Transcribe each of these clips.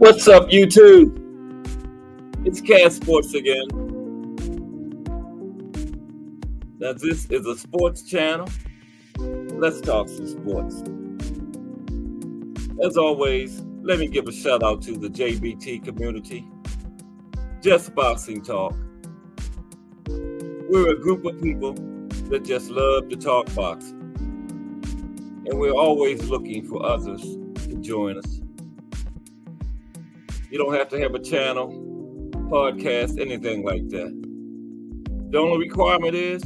What's up, YouTube? It's Cat Sports again. Now, this is a sports channel. Let's talk some sports. As always, let me give a shout out to the JBT community. Just Boxing Talk. We're a group of people that just love to talk boxing. And we're always looking for others to join us. You don't have to have a channel, podcast, anything like that. The only requirement is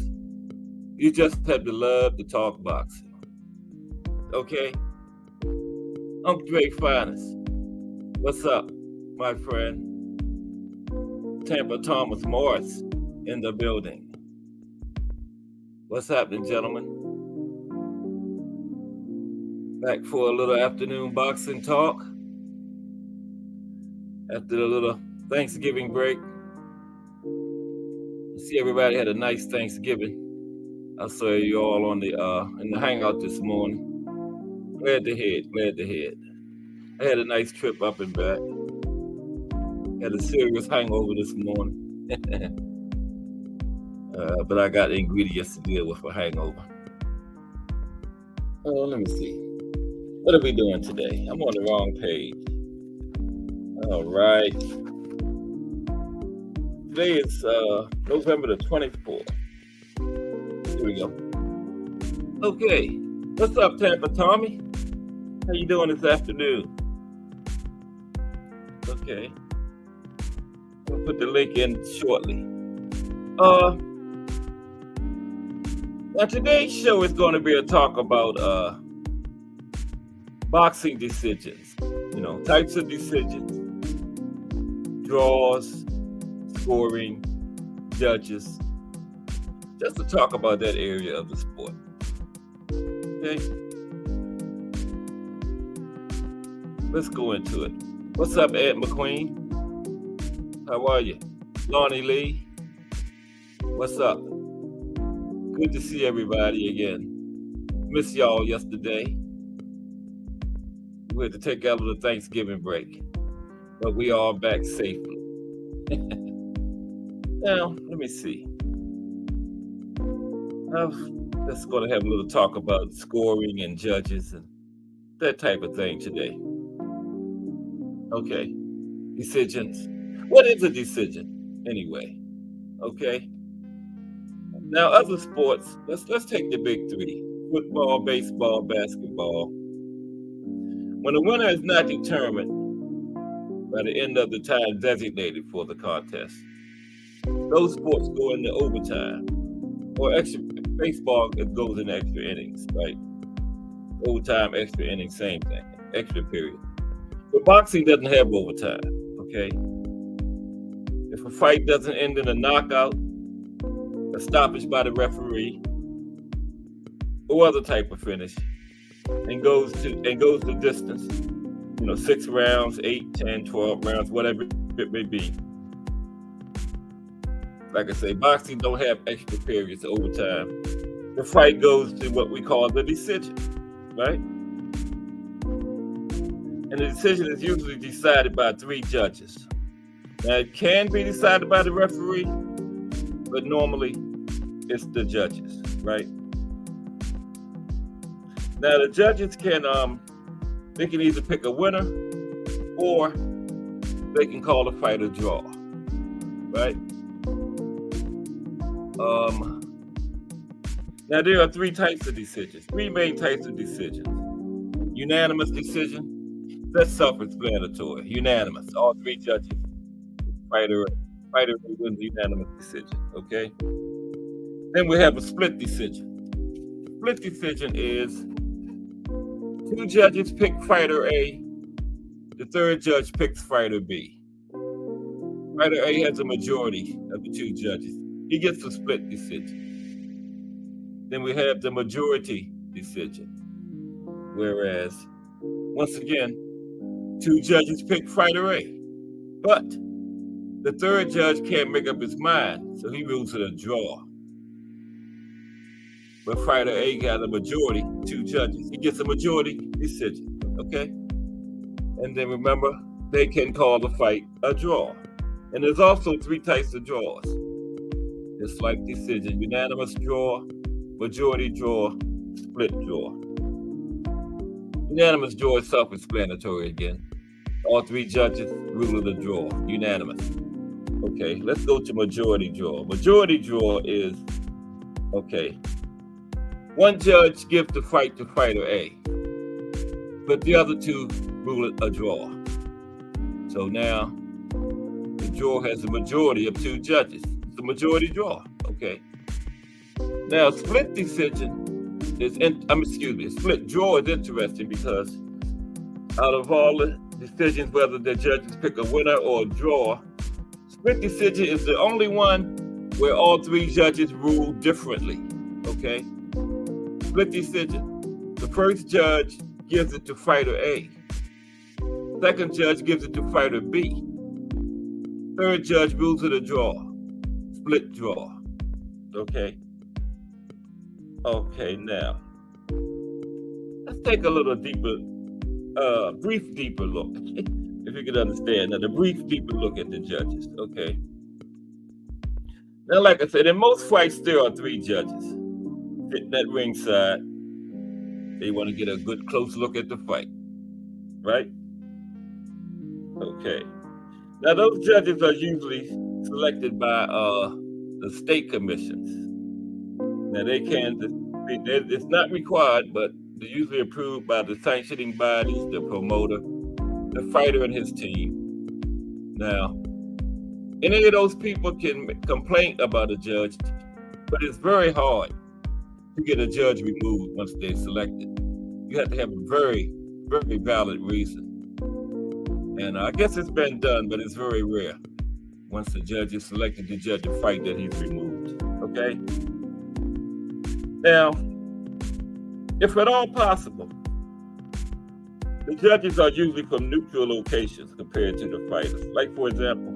you just have to love to talk boxing. Okay? I'm Drake Finest. What's up, my friend? Tampa Thomas Morris in the building. What's happening, gentlemen? Back for a little afternoon boxing talk. After the little Thanksgiving break. I see everybody had a nice Thanksgiving. I saw you all on the in the hangout this morning. Glad to hear it. I had a nice trip up and back. Had a serious hangover this morning. But I got ingredients to deal with a hangover. Oh, let me see. What are we doing today? I'm on the wrong page. All right. Today is November the 24th. Here we go. Okay. What's up, Tampa Tommy? How you doing this afternoon? Okay. I'll put the link in shortly. Now today's show is going to be a talk about boxing decisions. You know, types of decisions. Draws, scoring, judges, just to talk about that area of the sport. Okay? Let's go into it. What's up, Ed McQueen? How are you? Lonnie Lee? What's up? Good to see everybody again. Miss y'all yesterday. We had to take out a little Thanksgiving break. But we are back safely. Now, let me see. Let's go to have a little talk about scoring and judges and that type of thing today. Okay. Decisions. What is a decision anyway? Okay. Now, other sports, let's take the big three. Football, baseball, basketball. When the winner is not determined by the end of the time designated for the contest, those sports go into overtime. Or extra baseball, it goes into extra innings, right? Overtime, extra innings, same thing. Extra period. But boxing doesn't have overtime, okay? If a fight doesn't end in a knockout, a stoppage by the referee, or other type of finish, and goes the distance, 6 rounds, 8, 10, 12 rounds, whatever it may be. Like I say, boxing don't have extra periods overtime. The fight goes to what we call the decision, right? And the decision is usually decided by 3 judges. Now, it can be decided by the referee, but normally it's the judges, right? Now, the judges they can either pick a winner or they can call a fight a draw, right? Now, there are 3 types of decisions, 3 main types of decisions. Unanimous decision, that's self-explanatory. Unanimous, all 3 judges, fighter wins unanimous decision, okay? Then we have a split decision. Split decision is 2 judges pick fighter A, the 3rd judge picks fighter B. Fighter A has a majority of the 2 judges. He gets a split decision. Then we have the majority decision. Whereas, once again, 2 judges pick fighter A. But the 3rd judge can't make up his mind, so he rules it a draw. But fighter A got a majority, 2 judges. He gets a majority decision, okay? And then remember, they can call the fight a draw. And there's also 3 types of draws. Just like decision: unanimous draw, majority draw, split draw. Unanimous draw is self-explanatory again. All 3 judges rule the draw, unanimous. Okay, let's go to majority draw. Majority draw is, okay, one judge gives the fight to fighter A, but the other 2 rule it a draw. So now the draw has a majority of 2 judges. It's a majority draw. Okay. Now split decision is split draw is interesting because out of all the decisions, whether the judges pick a winner or a draw, split decision is the only one where all 3 judges rule differently. Okay. Split decision. The first judge gives it to fighter A. Second judge gives it to fighter B. Third judge rules it a draw. Split draw. Okay. Okay, now let's take a little deeper, brief deeper look. If you can understand. Now, the brief deeper look at the judges. Okay. Now, like I said, in most fights there are 3 judges sitting at ringside. They want to get a good close look at the fight, right? Okay. Now, those judges are usually selected by the state commissions. Now, it's not required, but they're usually approved by the sanctioning bodies, the promoter, the fighter, and his team. Now, any of those people can complain about a judge, but it's very hard to get a judge removed once they're selected. You have to have a very, very valid reason. And I guess it's been done, but it's very rare. Once the judge is selected to judge a fight, that he's removed. Okay? Now, if at all possible, the judges are usually from neutral locations compared to the fighters. Like, for example,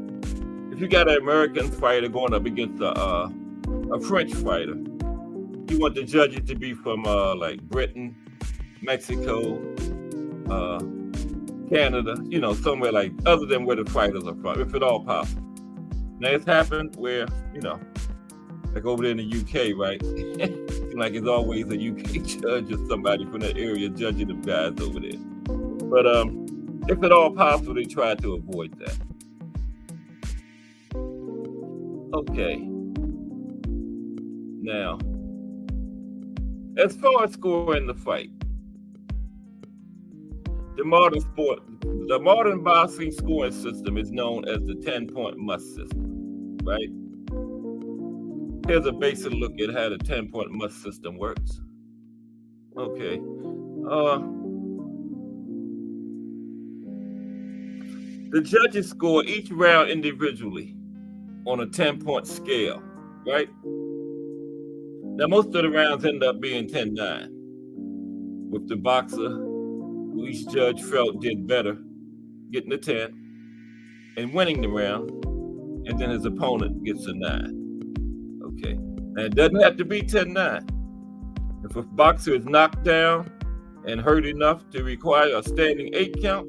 if you got an American fighter going up against a French fighter, you want the judges to be from like Britain, Mexico, Canada, somewhere like other than where the fighters are from, if at all possible. Now, it's happened where, like over there in the UK, right? Like it's always a UK judge or somebody from that area judging the guys over there. But if at all possible, they try to avoid that. Okay. Now, as far as scoring the fight, the modern boxing scoring system is known as the 10-point must system, right? Here's a basic look at how the 10-point must system works. Okay. The judges score each round individually on a 10-point scale, right? Now, most of the rounds end up being 10-9, with the boxer who each judge felt did better getting a 10 and winning the round, and then his opponent gets a 9. Okay. Now, it doesn't have to be 10-9. If a boxer is knocked down and hurt enough to require a standing 8 count,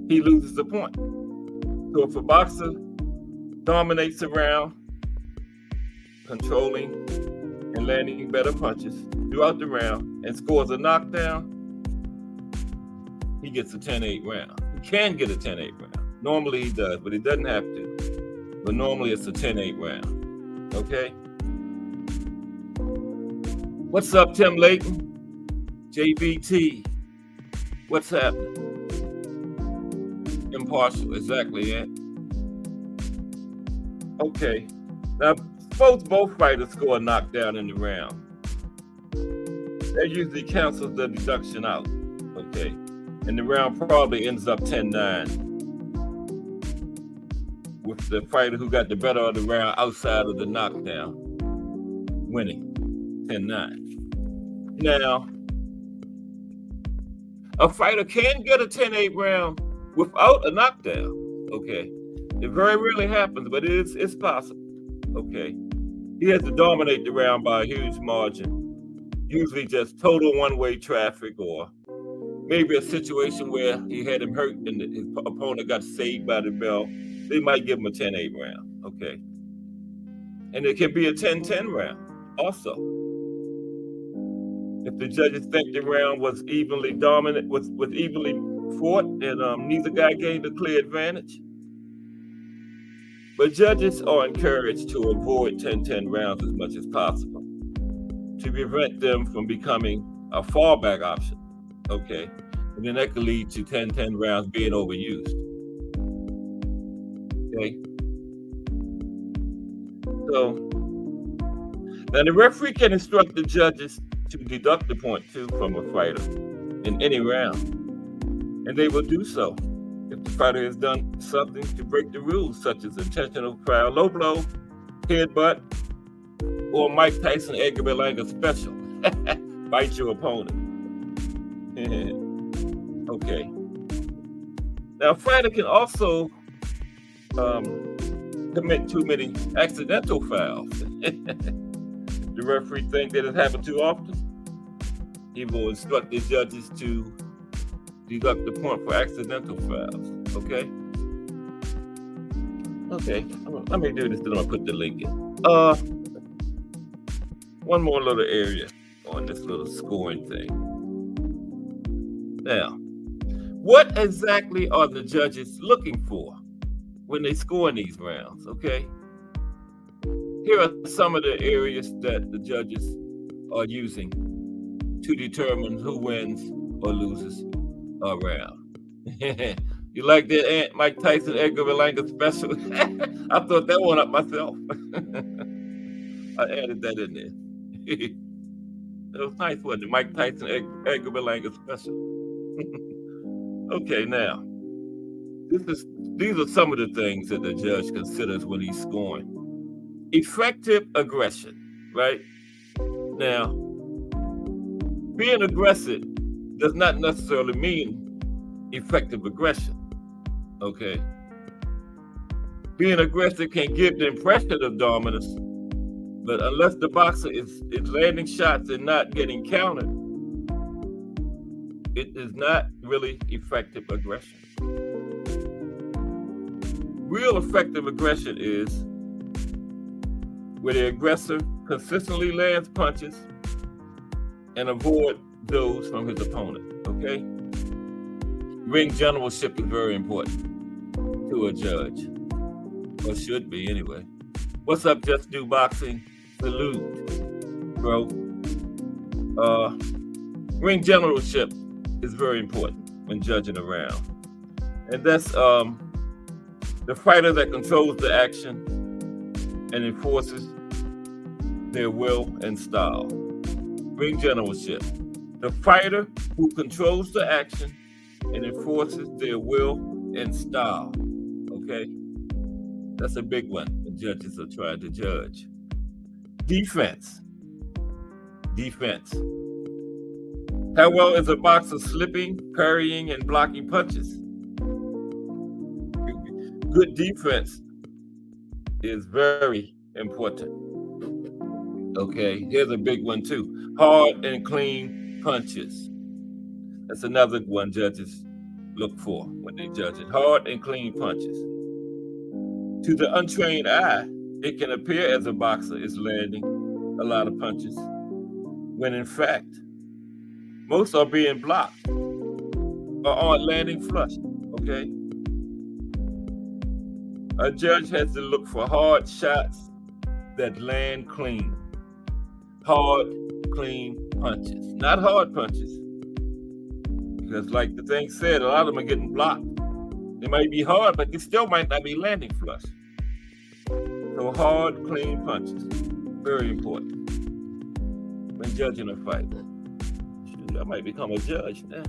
he loses a point. So if a boxer dominates a round, controlling and landing better punches throughout the round and scores a knockdown, he gets a 10-8 round. He can get a 10-8 round. Normally he does, but he doesn't have to. But normally it's a 10-8 round. Okay? What's up, Tim Layton? JBT. What's happening? Impartial, exactly, yeah. Okay. Now, suppose both fighters score a knockdown in the round. That usually cancels the deduction out. Okay. And the round probably ends up 10-9. With the fighter who got the better of the round outside of the knockdown winning 10-9. Now, a fighter can get a 10-8 round without a knockdown. Okay. It very rarely happens, but it's possible. Okay. He has to dominate the round by a huge margin. Usually just total one-way traffic or maybe a situation where he had him hurt and his opponent got saved by the bell, they might give him a 10-8 round. Okay. And it can be a 10-10 round also. If the judges think the round was evenly dominant, was evenly fought, and neither guy gained a clear advantage. But judges are encouraged to avoid 10-10 rounds as much as possible to prevent them from becoming a fallback option. Okay. And then that could lead to 10-10 rounds being overused. Okay. So now the referee can instruct the judges to deduct the point two from a fighter in any round, and they will do so if the fighter has done something to break the rules, such as intentional foul, low blow, headbutt, or Mike Tyson Edgar Berlanga special, bite your opponent. Okay. Now, a fighter can also commit too many accidental fouls. The referee thinks that it happened too often. He will instruct the judges to deduct the point for accidental fouls. Okay? Okay. Let me do this, then I'm going to put the link in. One more little area on this little scoring thing. Now, what exactly are the judges looking for when they score in these rounds? Okay? Here are some of the areas that the judges are using to determine who wins or loses a round. You like that Mike Tyson Edgar Berlanga special? I thought that one up myself. I added that in there. It was nice, wasn't it? Mike Tyson Edgar Berlanga special. Okay, now these are some of the things that the judge considers when he's scoring. Effective aggression, right? Now, being aggressive does not necessarily mean effective aggression, okay? Being aggressive can give the impression of dominance, but unless the boxer is landing shots and not getting countered, it is not really effective aggression. Real effective aggression is where the aggressor consistently lands punches and avoid those from his opponent, okay? Ring generalship is very important to a judge, or should be anyway. What's up, Just Do Boxing? Salute, bro. Ring generalship is very important when judging a round. And that's the fighter that controls the action and enforces their will and style. Ring generalship. The fighter who controls the action and enforces their will and style. Okay? That's a big one the judges are trying to judge. Defense. How well is a boxer slipping, parrying, and blocking punches? Good defense is very important. Okay, here's a big one too. Hard and clean punches. That's another one judges look for when they judge it. Hard and clean punches. To the untrained eye, it can appear as a boxer is landing a lot of punches, when in fact, most are being blocked or aren't landing flush, okay? A judge has to look for hard shots that land clean. Hard, clean punches, not hard punches. Because like the thing said, a lot of them are getting blocked. They might be hard, but they still might not be landing flush. So hard, clean punches, very important when judging a fight. Shoot, I might become a judge now.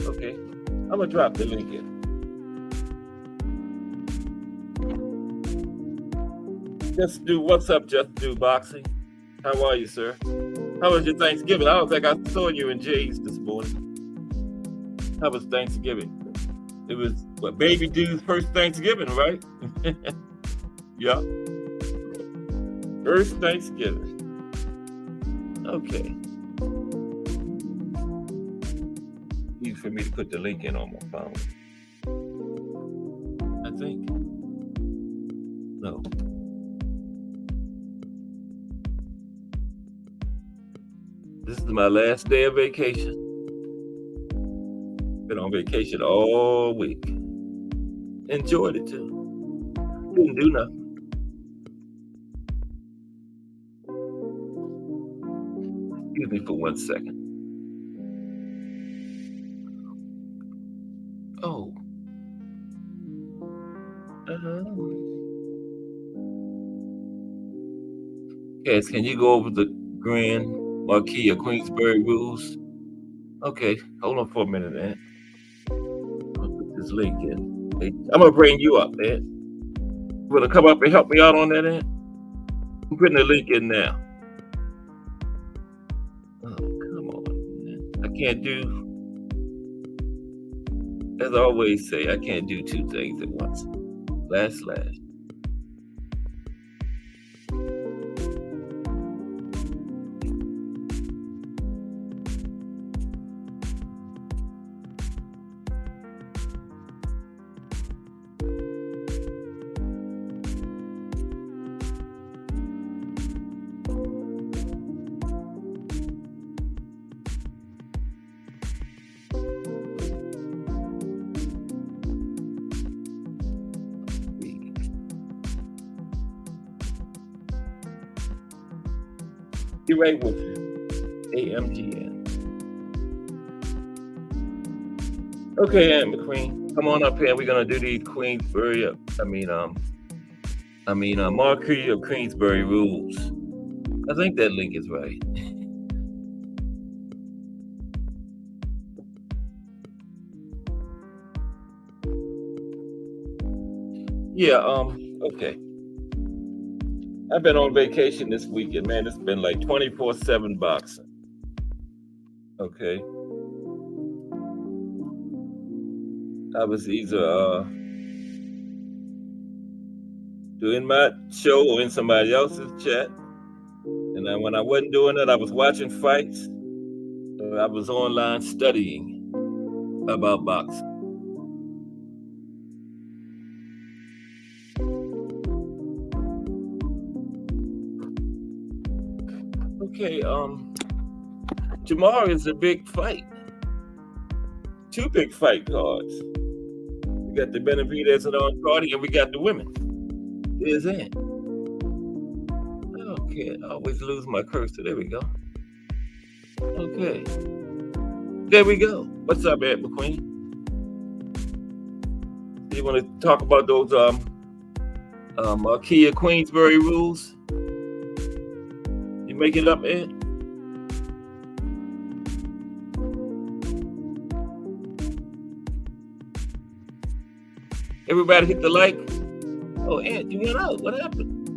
Okay, I'm gonna drop the link in. What's up, Just Do Boxing? How are you, sir? How was your Thanksgiving? I don't think I saw you in Jay's this morning. How was Thanksgiving? It was Baby Dude's first Thanksgiving, right? Yeah. First Thanksgiving. Okay. for me to put the link in on my phone. I think. No. This is my last day of vacation. Been on vacation all week. Enjoyed it too. Didn't do nothing. Excuse me for 1 second. Oh. Yes, can you go over the Grand Marquis of Queensberry rules? Okay, hold on for a minute, man. I'll put this link in. Hey, I'm gonna bring you up, man. You wanna come up and help me out on that, man? I'm putting the link in now. Oh, come on, man. I can't do, as I always say, I can't do two things at once. Slash. Be right with you. AMGN. Okay, Anne McQueen, come on up here. We're gonna do these Marquis of Queensberry rules. I think that link is right. Yeah, okay. I've been on vacation this weekend, man. It's been like 24/7 boxing. Okay. I was either doing my show or in somebody else's chat. And then when I wasn't doing it, I was watching fights. Or I was online studying about boxing. Okay, tomorrow is a big fight. 2 big fight cards. We got the Benavidez and Andrade, and we got the women. There's Ann. Okay, I always lose my cursor. There we go. Okay. There we go. What's up, Aunt McQueen? You want to talk about those Marquis of Queensberry rules? Make it up, Ed. Everybody hit the like. Oh, Ed, you went out. What happened?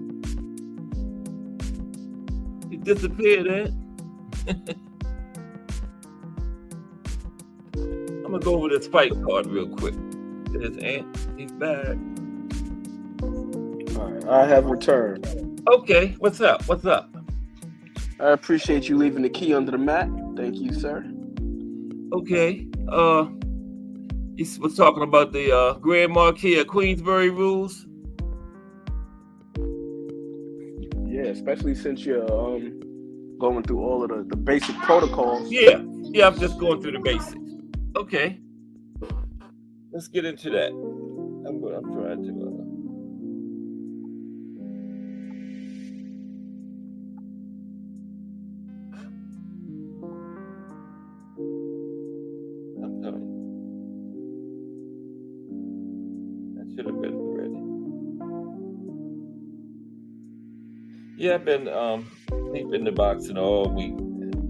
You disappeared, Ed. I'm gonna go over this fight card real quick. There's Ed. He's back. All right, I have returned. Okay, what's up? What's up? I appreciate you leaving the key under the mat. Thank you, sir. Okay. You was talking about the Grand Marquis of Queensberry rules. Yeah, especially since you're going through all of the basic protocols. Yeah, I'm just going through the basics. Okay. Let's get into that. I'm trying to. Yeah, I've been deep in the boxing all week.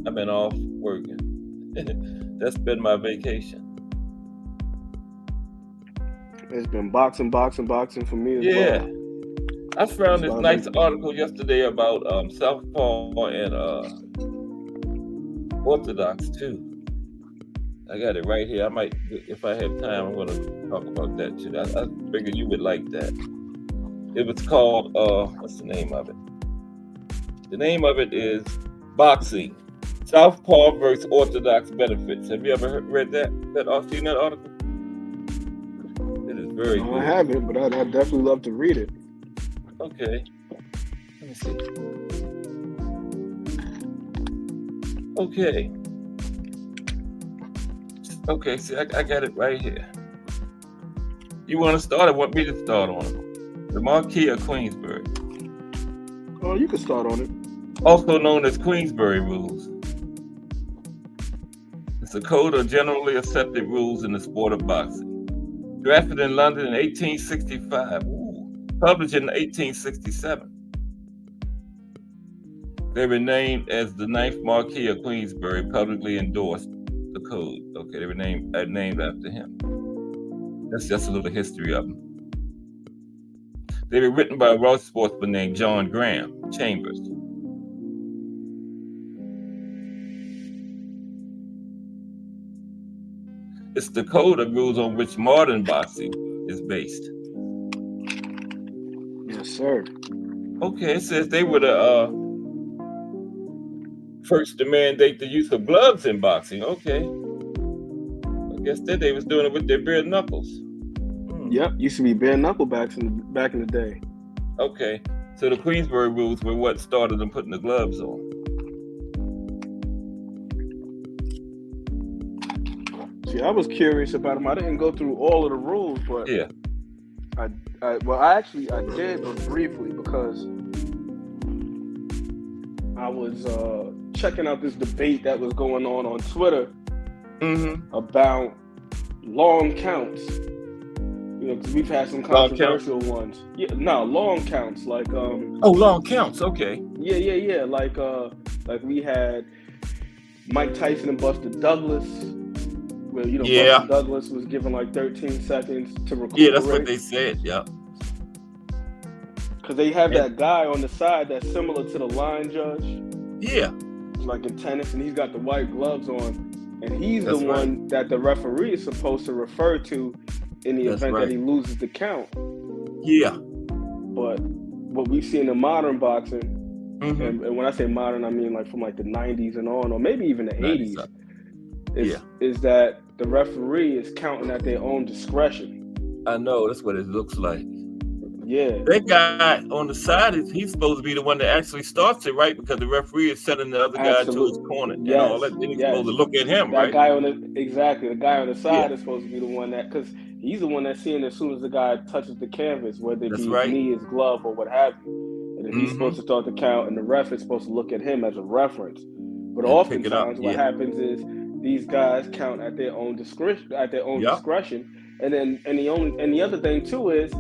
I've been off working. That's been my vacation. It's been boxing for me as well. I found this nice article yesterday about Southpaw and Orthodox too. I got it right here. I might, if I have time, I'm going to talk about that too. I figured you would like that. It was called, what's the name of it? The name of it is Boxing, Southpaw versus Orthodox benefits. Have you ever read that? Seen that article? It is very No, I good. haven't, but I'd definitely love to read it. Okay. Let me see. Okay. Okay, see, I got it right here. You want to start or want me to start on it? The Marquis of Queensberry. Oh, you can start on it. Also known as Queensberry Rules. It's a code of generally accepted rules in the sport of boxing. Drafted in London in 1865. Published in 1867. They were named as the 9th Marquis of Queensberry, publicly endorsed the code. Okay, they were named after him. That's just a little history of them. They were written by a Welsh sportsman named John Graham Chambers. It's the code of rules on which modern boxing is based. Yes, sir. Okay, it says they were the first to mandate the use of gloves in boxing. Okay. I guess that they was doing it with their bare knuckles. Yep, used to be bare knuckle back in the day. Okay, so the Queensberry rules were what started them putting the gloves on. See, I was curious about them. I didn't go through all of the rules, but yeah, I did, but briefly, because I was checking out this debate that was going on Twitter about long counts. You know, because we've had some controversial ones. Yeah, no, long counts, like long counts. Okay. Yeah. Like we had Mike Tyson and Buster Douglas. Where, you know, Buster Douglas was given like 13 seconds to recuperate. Yeah, that's what they said. Yeah. Because they have that guy on the side that's similar to the line judge. Yeah. Like in tennis, and he's got the white gloves on, and he's the one that the referee is supposed to refer to in the event that he loses the count. Yeah. But what we see in the modern boxing, and when I say modern, I mean like from like the 90s and on, or maybe even the 80s, is that the referee is counting at their own discretion. I know, that's what it looks like. Yeah. That guy on the side, he's supposed to be the one that actually starts it, right? Because the referee is sending the other guy to his corner and all that. Then he's supposed to look at him, right? The guy on the side is supposed to be the one that, because he's the one that's seeing as soon as the guy touches the canvas, whether it be his knee, his glove, or what have you. And then he's supposed to start the count, and the ref is supposed to look at him as a reference. But oftentimes what happens is these guys count at their own discretion, and then the other thing too is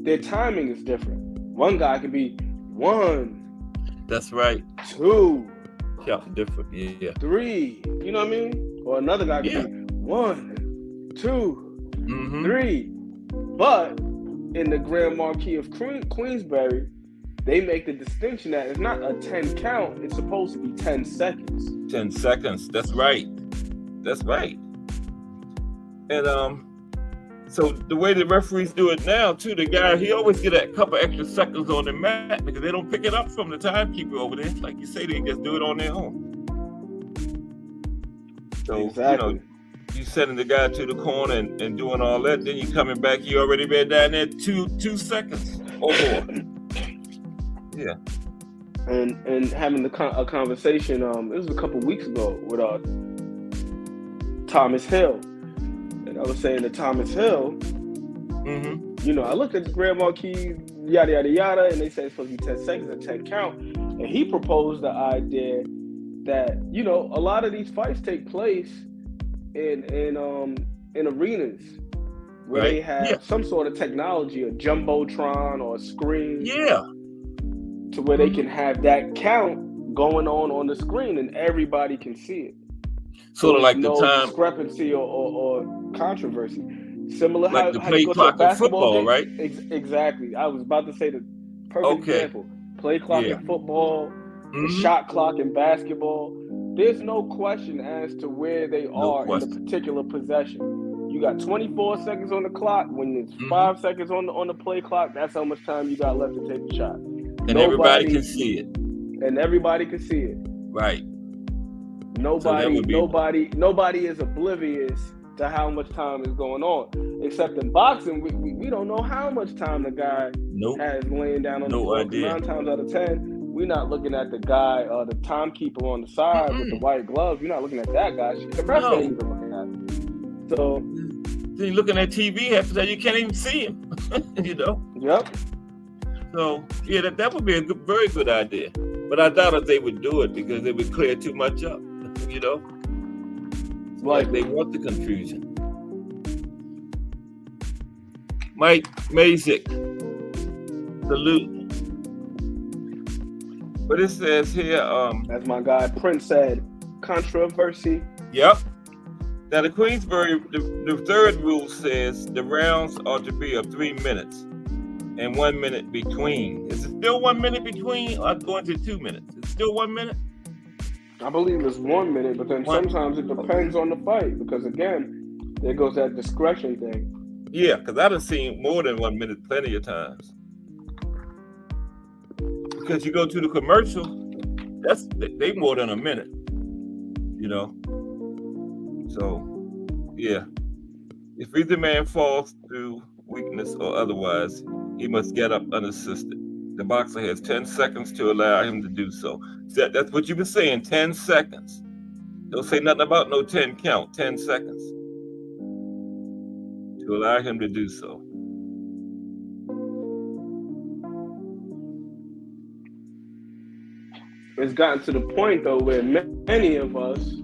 their timing is different. One guy could be 1. That's right. 2. Yeah, different. Yeah. 3. You know what I mean? Or another guy could be 1, 2, 3. But in the Grand Marquis of Queensberry, they make the distinction that it's not a 10 count, it's supposed to be 10 seconds. 10 seconds. That's right. That's right. And so the way the referees do it now, too, the guy, he always get a couple extra seconds on the mat because they don't pick it up from the timekeeper over there. Like you say, they just do it on their own. So, you know, you sending the guy to the corner and doing all that, then you coming back, you already been down there 2 seconds or more. Yeah. And having a conversation, it was a couple weeks ago with Thomas Hill. And I was saying to Thomas Hill, you know, I looked at the Grand Marquis, yada, yada, yada, and they said it's supposed to be 10 seconds, a 10 count. And he proposed the idea that, you know, a lot of these fights take place in arenas where they have some sort of technology, a jumbotron or a screen. Yeah. To where they can have that count going on the screen and everybody can see it. Sort of like no the time discrepancy or controversy. Similar like how the how play you go clock to a in football, game. right? Exactly. I was about to say the perfect example. Play clock in football, the shot clock in basketball. There's no question as to where they are in the particular possession. You got 24 seconds on the clock. When it's 5 seconds on the play clock, that's how much time you got left to take the shot. And everybody can see it. And everybody can see it. Right. Nobody is oblivious to how much time is going on. Except in boxing, we don't know how much time the guy has laying down on the floor. 9 times out of 10, we're not looking at the guy or the timekeeper on the side with the white gloves. We're not looking at that guy. The ref ain't even looking at him. So then you're looking at TV after that, you can't even see him. You know? Yep. So yeah, that would be a very good idea. But I doubt if they would do it because they would clear too much up. You know? Like they want the confusion. Mike Mazik, salute. But it says here, as my guy Prince said, controversy. Yep. Now the Queensbury, the third rule says the rounds are to be of 3 minutes and 1 minute between. Is it still 1 minute between? Or going to 2 minutes? It's still 1 minute? I believe it's 1 minute, but then sometimes it depends on the fight because again, there goes that discretion thing. Yeah, because I've seen more than 1 minute plenty of times. Because you go to the commercial, they more than a minute, you know. So, yeah. If either man falls through weakness or otherwise, he must get up unassisted. The boxer has 10 seconds to allow him to do so. That's what you've been saying, 10 seconds. Don't say nothing about no 10 count, 10 seconds. To allow him to do so. It's gotten to the point, though, where many of us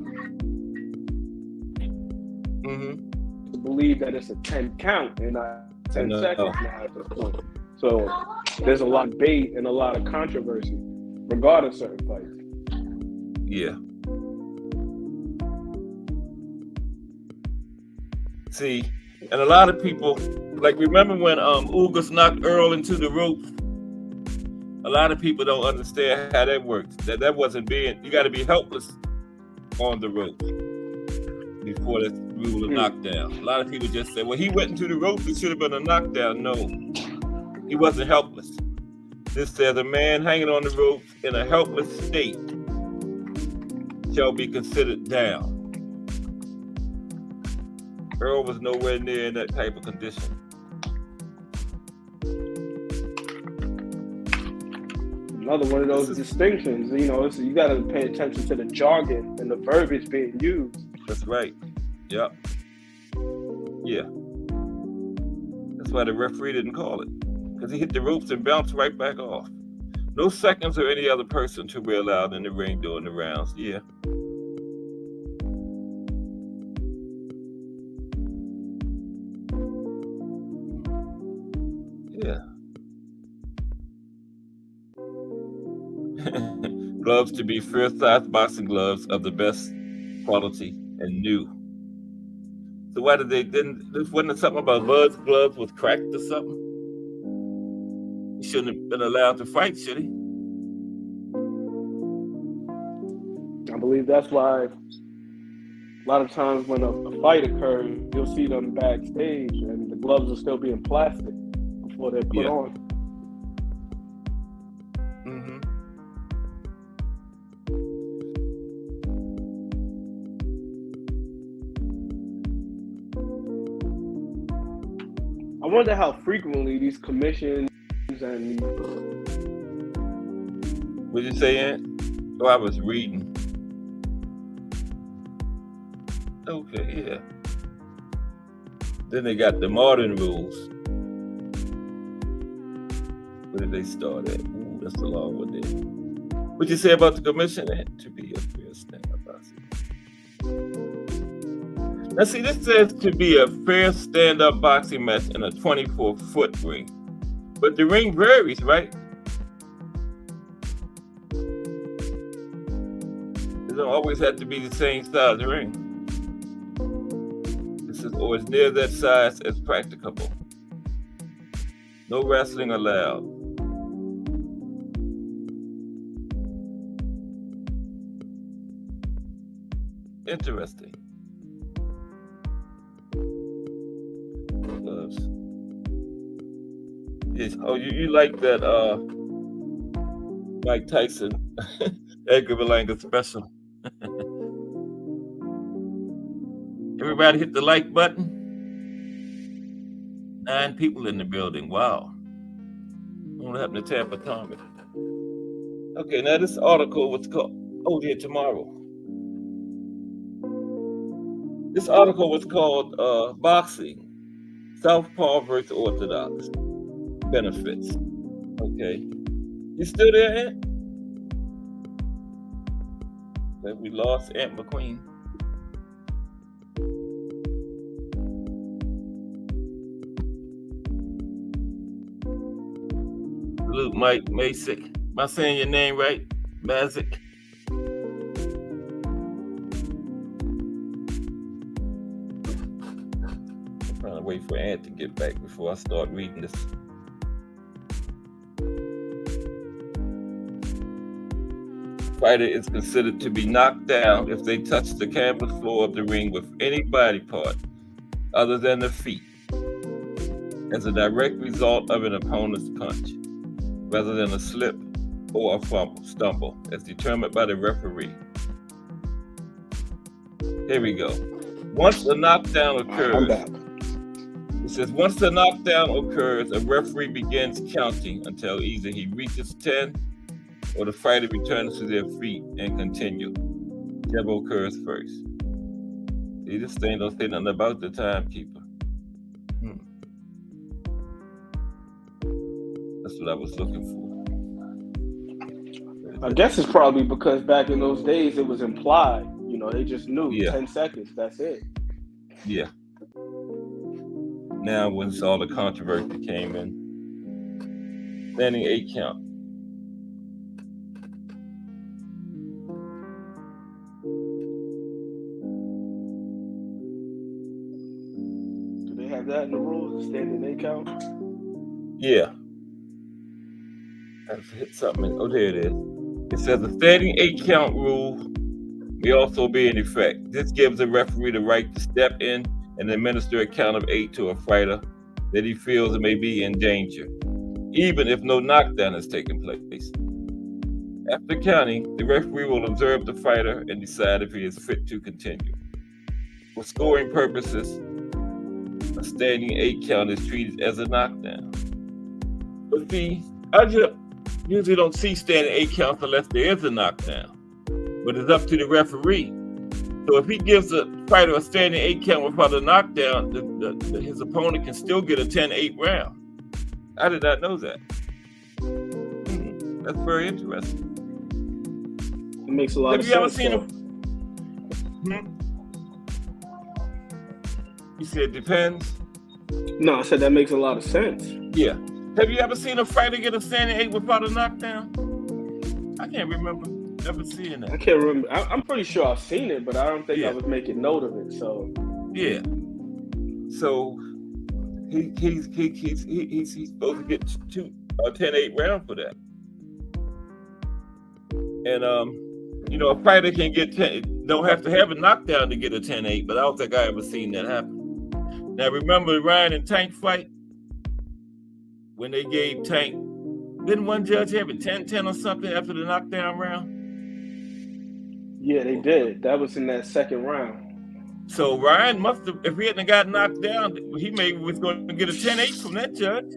believe that it's a 10 count and not 10 seconds now at this point. So there's a lot of debate and a lot of controversy regarding certain fights. Yeah. See, and a lot of people, like remember when Ugas knocked Earl into the ropes? A lot of people don't understand how that works. That wasn't being, you got to be helpless on the ropes before that rule of knockdown. A lot of people just say, well, he went into the ropes, it should have been a knockdown. No, he wasn't helpless. This says a man hanging on the ropes in a helpless state shall be considered down. Earl was nowhere near in that type of condition. Another one of those distinctions, you know, you got to pay attention to the jargon and the verbiage being used. That's right. Yep. Yeah. That's why the referee didn't call it, because he hit the ropes and bounced right back off. No seconds or any other person to be allowed in the ring during the rounds. Yeah. Yeah. Gloves to be fair-sized boxing gloves of the best quality and new. So why did they didn't? This wasn't something about Bud's gloves was cracked or something. He shouldn't have been allowed to fight, should he? I believe that's why a lot of times when a fight occurs, you'll see them backstage and the gloves will still be in plastic before they're put on. I wonder how frequently these commissions and... What did you say, Aunt? Oh, I was reading. Okay, yeah. Then they got the modern rules. Where did they start at? Ooh, that's a long one there. What you say about the commission, Aunt? To be a fair stand-up boxing. Now see, this says to be a fair stand-up boxing match in a 24-foot ring. But the ring varies, right? It don't always have to be the same size ring. This is always near that size as practicable. No wrestling allowed. Interesting. Gloves. Yes. Oh, you like that Mike Tyson Edgar Berlanga special. Everybody hit the like button. 9 people in the building. Wow. What happened to Tampa Tommy? Okay, now this article was called here tomorrow. This article was called Boxing, Southpaw versus Orthodox Benefits. Okay. You still there, Aunt? Have we lost Aunt McQueen? Salute Mike Masick. Am I saying your name right? Mazik? I'm trying to wait for Aunt to get back before I start reading this. Fighter is considered to be knocked down if they touch the canvas floor of the ring with any body part other than the feet as a direct result of an opponent's punch, rather than a slip or a stumble, as determined by the referee. Here we go. Once a knockdown occurs, it says once the knockdown occurs, a referee begins counting until either he reaches 10 or the fighter returns to their feet and continue. Whichever occurs first. See, this thing don't say nothing about the timekeeper. That's what I was looking for. I guess it's probably because back in those days it was implied. You know, they just knew 10 seconds, that's it. Yeah. Now, once all the controversy came in, standing 8 count. Do they have that in the rules, the standing 8 count? Yeah. I hit something. Oh, there it is. It says the standing 8 count rule may also be in effect. This gives the referee the right to step in and administer a count of 8 to a fighter that he feels may be in danger, even if no knockdown has taken place. After counting, the referee will observe the fighter and decide if he is fit to continue. For scoring purposes, a standing 8 count is treated as a knockdown. But see, I just usually don't see standing 8 counts unless there is a knockdown. But it's up to the referee. So if he gives a fighter a standing 8 count without a knockdown, his opponent can still get a 10-8 round. I did not know that. That's very interesting. It makes a lot of sense. Have you ever seen him? You said depends? No, I said that makes a lot of sense. Yeah. Have you ever seen a fighter get a standing 8 without a knockdown? I can't remember ever seeing that. I can't remember. I'm pretty sure I've seen it, but I don't think I was making note of it. So yeah. So he's supposed to get a 10-8 round for that. And you know, a fighter can get 10. Don't have to have a knockdown to get a 10-8, but I don't think I ever seen that happen. Now remember the Ryan and Tank fight when they gave Tank. Didn't one judge have it 10-10 or something after the knockdown round? Yeah, they did. That was in that second round. So Ryan must have, if he hadn't got knocked down, he maybe was going to get a 10-8 from that judge.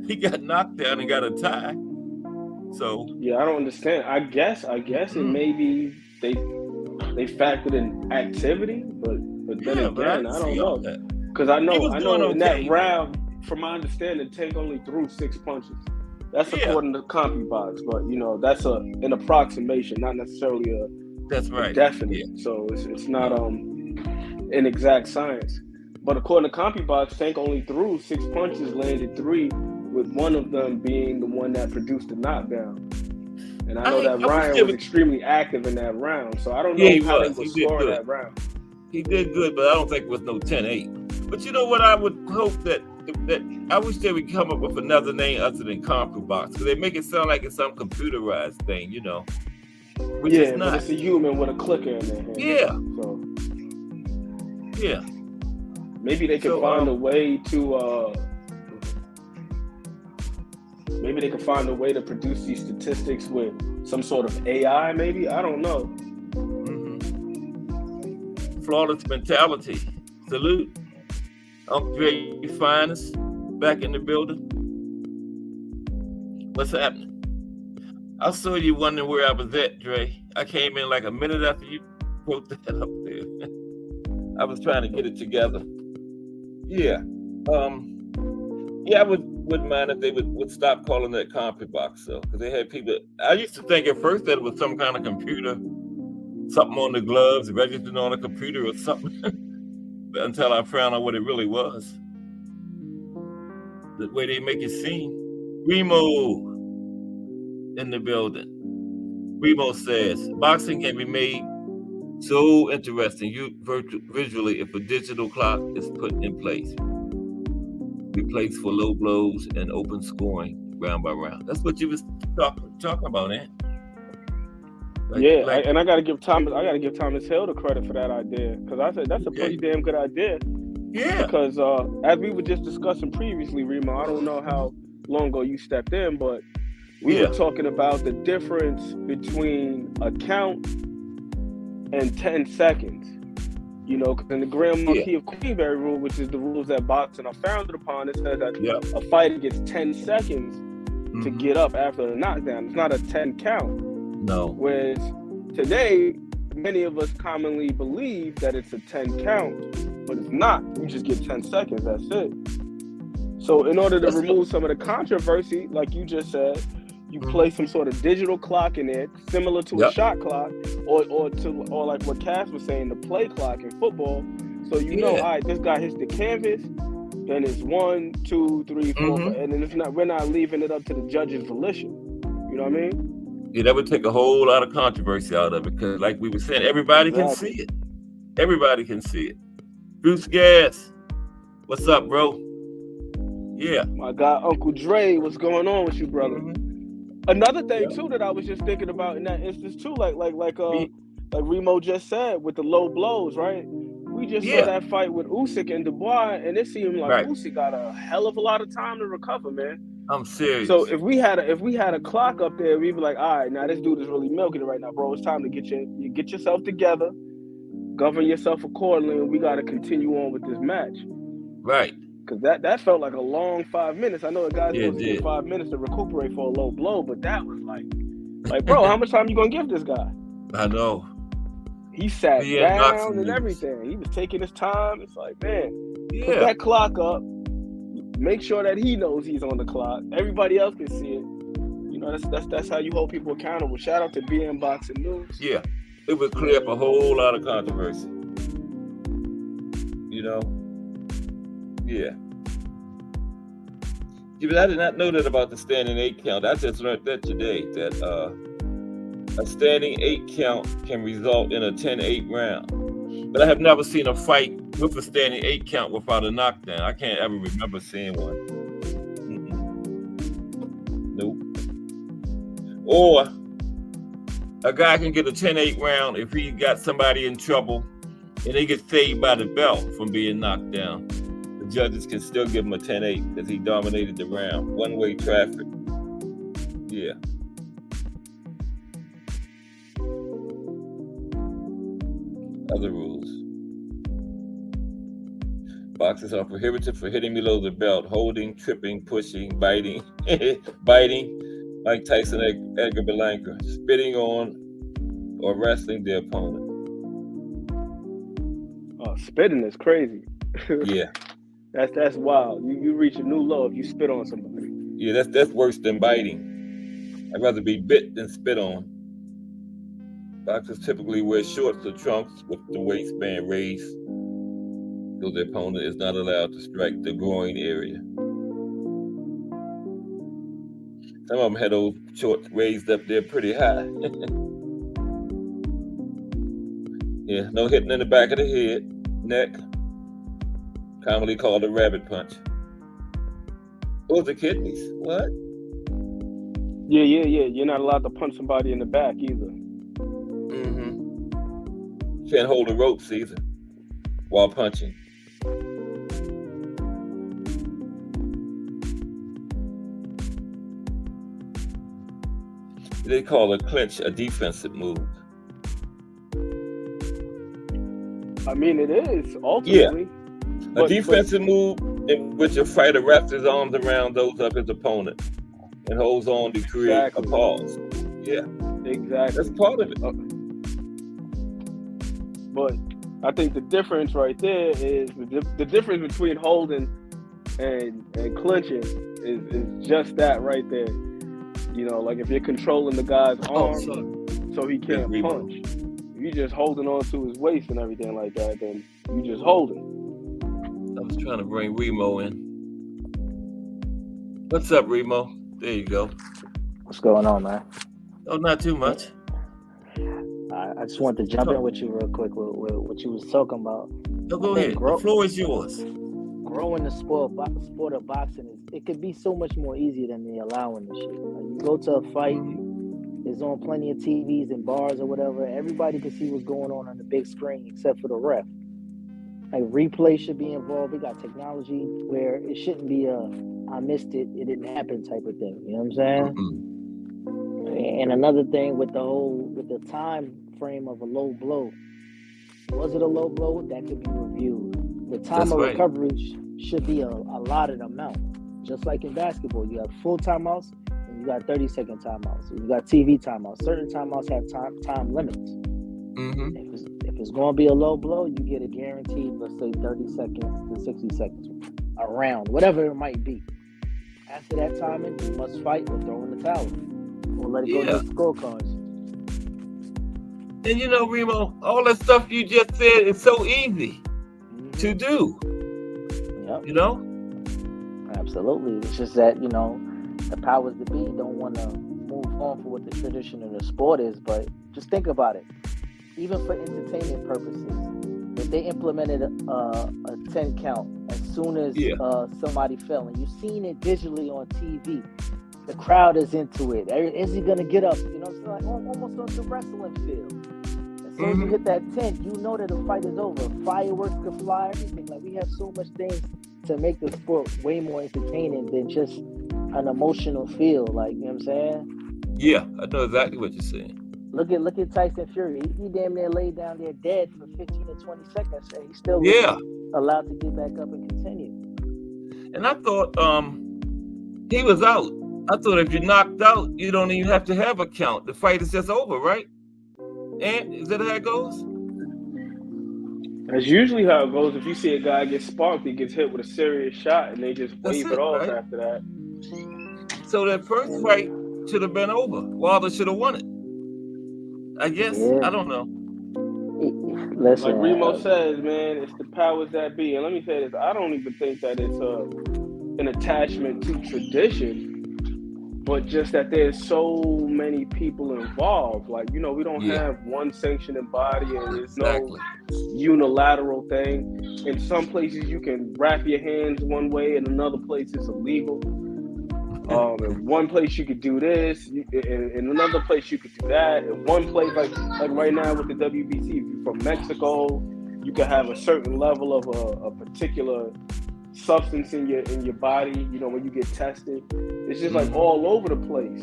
He got knocked down and got a tie. So yeah, I don't understand. I guess it maybe they factored in activity, but then again, I don't know. Because I know in that round, from my understanding, Tank only threw 6 punches. That's according to CompuBox, but you know that's an approximation, not necessarily a definite. Yeah. So it's not an exact science. But according to CompuBox, Tank only threw 6 punches, landed 3, with one of them being the one that produced the knockdown. And I know that Ryan was extremely active in that round, so I don't know how they would score that round. He did good, but I don't think it was no 10-8. But you know what? I would hope that I wish they would come up with another name other than CompuBox, because they make it sound like it's some computerized thing, you know. Which is not. But it's a human with a clicker in their hand. Yeah. So yeah. Maybe they can find a way to Maybe they could find a way to produce these statistics with some sort of AI, maybe. I don't know. Flawless mentality. Salute. Uncle Dre Finest back in the building. What's happening? I saw you wondering where I was at, Dre. I came in like a minute after you wrote that up there. I was trying to get it together. Yeah. I wouldn't mind if they would stop calling that comp box, though, because they had people. I used to think at first that it was some kind of computer, something on the gloves, registered on a computer or something, until I found out what it really was. The way they make it seem. Remo in the building. Remo says, boxing can be made so interesting visually if a digital clock is put in place. Replace for low blows and open scoring round by round. That's what you was talking about, Ant. And I gotta give Thomas Hill the credit for that idea, because I said that's a pretty damn good idea. Yeah. Because as we were just discussing previously, Remo, I don't know how long ago you stepped in, but we were talking about the difference between a count and 10 seconds. You know, because in the Grand Marquis of Queensberry rule, which is the rules that boxing are founded upon, it says that a fighter gets 10 seconds to get up after a knockdown. It's not a 10 count. No. Whereas today, many of us commonly believe that it's a 10 count, but it's not. You just get 10 seconds, that's it. So in order to remove some of the controversy, like you just said, you place some sort of digital clock in there, similar to a shot clock, or like what Cass was saying, the play clock in football. So you know, all right, this guy hits the canvas, then it's 1, 2, 3, 4, 5, and then we're not leaving it up to the judge's volition. You know what I mean? Yeah, that would take a whole lot of controversy out of it, because like we were saying, everybody can see it. Everybody can see it. Bruce Gas, what's up, bro? Yeah. My guy, Uncle Dre, what's going on with you, brother? Another thing too that I was just thinking about in that instance too, like Remo just said with the low blows, right? We just saw that fight with Usyk and Dubois, and it seemed like Usyk got a hell of a lot of time to recover, man. I'm serious. So if we had a clock up there, we'd be like, all right, now this dude is really milking it right now, bro. It's time to get yourself together, govern yourself accordingly, and we got to continue on with this match. Right. Because that felt like a long 5 minutes. I know a guy's supposed to get 5 minutes to recuperate for a low blow, but that was like, bro, how much time you gonna give this guy? I know. He sat down and everything. He was taking his time. It's like, man, put that clock up. Make sure that he knows he's on the clock. Everybody else can see it. You know, that's how you hold people accountable. Shout out to BM Boxing News. Yeah, it would clear up a whole lot of controversy. You know. Yeah. But I did not know that about the standing 8 count. I just learned that today, that a standing 8 count can result in a 10-8 round. But I have never seen a fight with a standing 8 count without a knockdown. I can't ever remember seeing one. Nope. Or a guy can get a 10-8 round if he got somebody in trouble and they get saved by the belt from being knocked down. Judges can still give him a 10-8 because he dominated the round. One-way traffic. Yeah. Other rules. Boxers are prohibited for hitting below the belt, holding, tripping, pushing, biting, Mike Tyson, Edgar Berlanga, spitting on or wrestling the opponent. Oh, spitting is crazy. Yeah. That's wild. You reach a new low if you spit on somebody. Yeah, that's worse than biting. I'd rather be bit than spit on. Boxers typically wear shorts or trunks with the waistband raised, so the opponent is not allowed to strike the groin area. Some of them had those shorts raised up there pretty high. Yeah, no hitting in the back of the head, neck. Commonly called a rabbit punch. Or the kidneys. What? Yeah. You're not allowed to punch somebody in the back either. Can't hold the ropes either while punching. they call a clinch a defensive move. I mean, it is ultimately. Yeah. A defensive move in which a fighter wraps his arms around those of his opponent and holds on to create a pause. Yeah. Exactly. That's part of it. But I think the difference right there is the difference between holding and clinching is just that right there. You know, like if you're controlling the guy's arm so he can't punch, if you're just holding on to his waist and everything like that, then you just holding. I was trying to bring Remo in. What's up, Remo? There you go. What's going on, man? Oh, not too much. I just wanted to jump in with you real quick with what you was talking about. Oh, go ahead. The floor is yours. Growing the sport of boxing it could be so much more easier than they allowing this shit. Like you go to a fight, it's on plenty of TVs and bars or whatever. Everybody can see what's going on the big screen except for the ref. Like replay should be involved. We got technology where it shouldn't be I missed it, it didn't happen type of thing. You know what I'm saying? Mm-hmm. And another thing with the time frame of a low blow. Was it a low blow? That could be reviewed. The time of recovery should be a allotted amount. Just like in basketball, you have full timeouts and you got 30-second timeouts. You got TV timeouts. Certain timeouts have time limits. Mm-hmm. If it's going to be a low blow, you get a guaranteed, let's say 30 seconds to 60 seconds, a round, whatever it might be. After that timing, you must fight or throw in the towel or let it go to the scorecards. And you know, Remo, all that stuff you just said is so easy to do. Yep. You know? Absolutely. It's just that, you know, the powers that be don't want to move on for what the tradition of the sport is, but just think about it. Even for entertainment purposes, if they implemented a 10 count as soon as somebody fell, and you've seen it visually on TV, the crowd is into it. Is he going to get up? You know, it's like almost on the wrestling field. As soon as you hit that 10, you know that the fight is over. Fireworks could fly, everything. Like, we have so much things to make the sport way more entertaining than just an emotional feel. Like, you know what I'm saying? Yeah, I know exactly what you're saying. Look at Tyson Fury. He damn near laid down there dead for 15 to 20 seconds, and he's still allowed to get back up and continue. And I thought he was out. I thought if you're knocked out, you don't even have to have a count. The fight is just over, right? And is that how it goes? That's usually how it goes. If you see a guy get sparked, he gets hit with a serious shot, and they just wave it off after that. So that first fight should have been over. Wilder should have won it. I guess. I don't know. Listen, like Remo says, man, it's the powers that be. And let me say this, I don't even think that it's an attachment to tradition, but just that there's so many people involved. Like, you know, we don't have one sanctioning body, and there's no unilateral thing. In some places you can wrap your hands one way, in another place it's illegal. In one place you could do this, in another place you could do that. In one place, like right now with the WBC, if you're from Mexico, you could have a certain level of a particular substance in your body. You know, when you get tested, it's just like all over the place.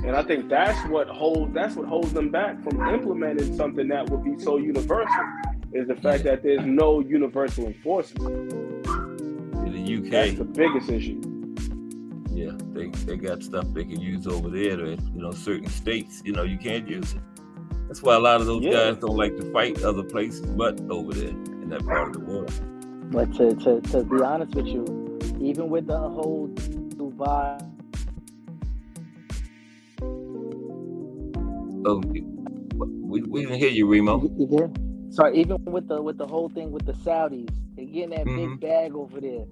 And I think that's what holds them back from implementing something that would be so universal. Is the fact that there's no universal enforcement. In the UK, that's the biggest issue. Yeah, they got stuff they can use over there. You know, certain states, you know, you can't use it. That's why a lot of those guys don't like to fight other places, but over there in that part of the world. But to be honest with you, even with the whole Dubai, we didn't hear you, Remo. You did? Sorry, even with the whole thing with the Saudis, they're getting that big bag over there.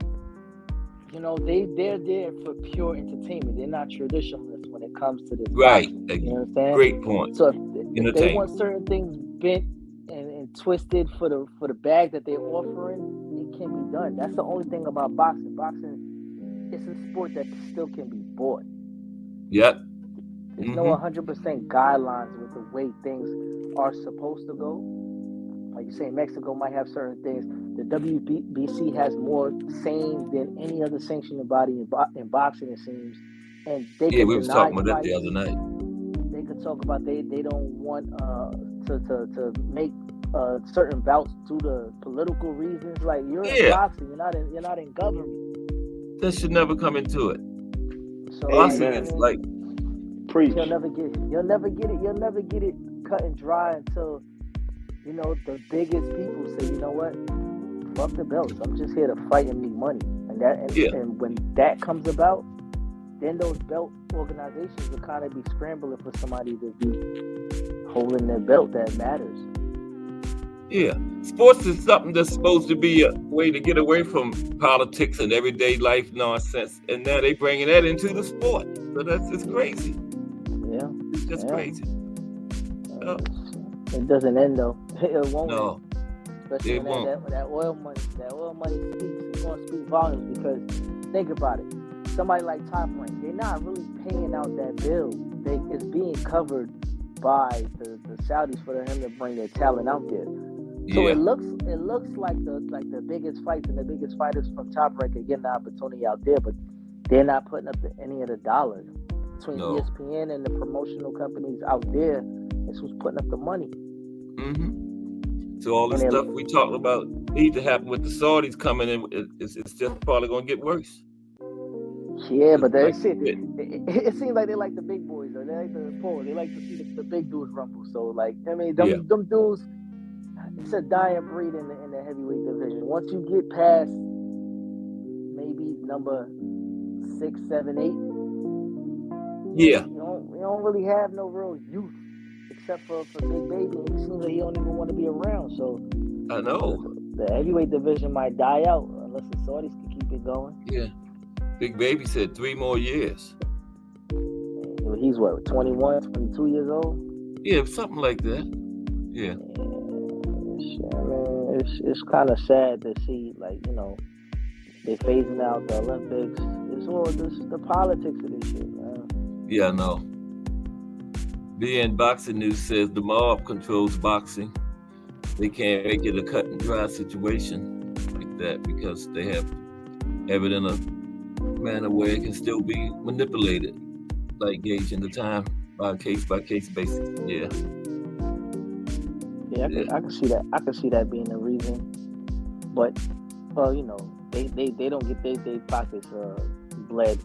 You know, they're there for pure entertainment. They're not traditionalists when it comes to this. Right. Boxing, you know what I'm saying? Great point. So if they want certain things bent and twisted for the bag that they're offering, it can be done. That's the only thing about boxing. Boxing, it's a sport that still can be bought. Yep. There's no 100% guidelines with the way things are supposed to go. Like you say, Mexico might have certain things. The WBC has more saying than any other sanctioning body in boxing, it seems. And they we was talking about that the other night. talk about they don't want to make certain bouts due to political reasons. Like, you're in boxing, you're not in government. That should never come into it. So boxing is like preach. You'll never get it cut and dry until, you know, the biggest people say, you know what, fuck the belts. I'm just here to fight and make money. And when that comes about, then those belt organizations will kind of be scrambling for somebody to be holding their belt that matters. Yeah. Sports is something that's supposed to be a way to get away from politics and everyday life nonsense, and now they bringing that into the sport. So that's just crazy. Yeah. It's just crazy. It doesn't end though. It won't. No. Especially when that oil money speaks. It's going to speak volumes, because think about it. Somebody like Top Rank, they're not really paying out that bill. It's being covered by the Saudis for him to bring their talent out there. So it looks like the biggest fights and the biggest fighters from Top Rank are getting the opportunity out there, but they're not putting up any of the dollars. Between ESPN and the promotional companies out there, it's who's putting up the money. Mm-hmm. So all the stuff we talked about need to happen with the Saudis coming in. It's just probably going to get worse. Yeah, but it seems like they like the big boys, or they like the poor. They like to see the big dudes rumble. So, like, I mean, them dudes, it's a dying breed in the heavyweight division. Once you get past maybe number 6, 7, 8, you don't really have no real youth except for Big Baby. And it seems like he don't even want to be around. So I know the heavyweight division might die out unless the Saudis can keep it going. Yeah. Big Baby said 3 more years. He's what, 21, 22 years old? Yeah, something like that. Yeah. It's kind of sad to see, like, you know, they phasing out the Olympics. It's all the politics of this shit, man. Yeah, I know. BN Boxing News says the mob controls boxing. They can't make it a cut and dry situation like that because they have it in a manner where it can still be manipulated, like gauging the time by case basis. Yeah, I can see that. I can see that being the reason. But, well, you know, they don't get their pockets bled.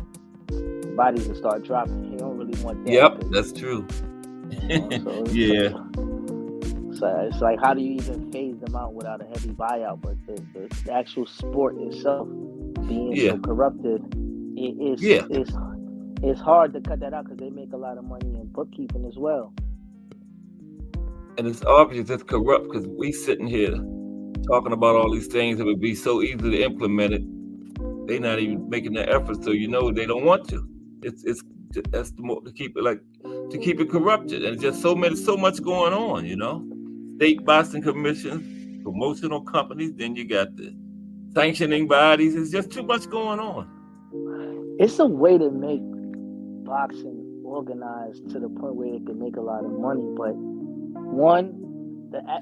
Bodies will start dropping. They don't really want that. Yep, that's true. So it's like, how do you even phase them out without a heavy buyout? But the actual sport itself being so corrupted, it's hard to cut that out because they make a lot of money in bookkeeping as well. And it's obvious it's corrupt because we sitting here talking about all these things that would be so easy to implement it. They're not even making the effort, so you know they don't want to. That's the more to keep it corrupted, and just so much going on, you know. State boxing commissions, promotional companies, then you got the sanctioning bodies. It's just too much going on. It's a way to make boxing organized to the point where it can make a lot of money, but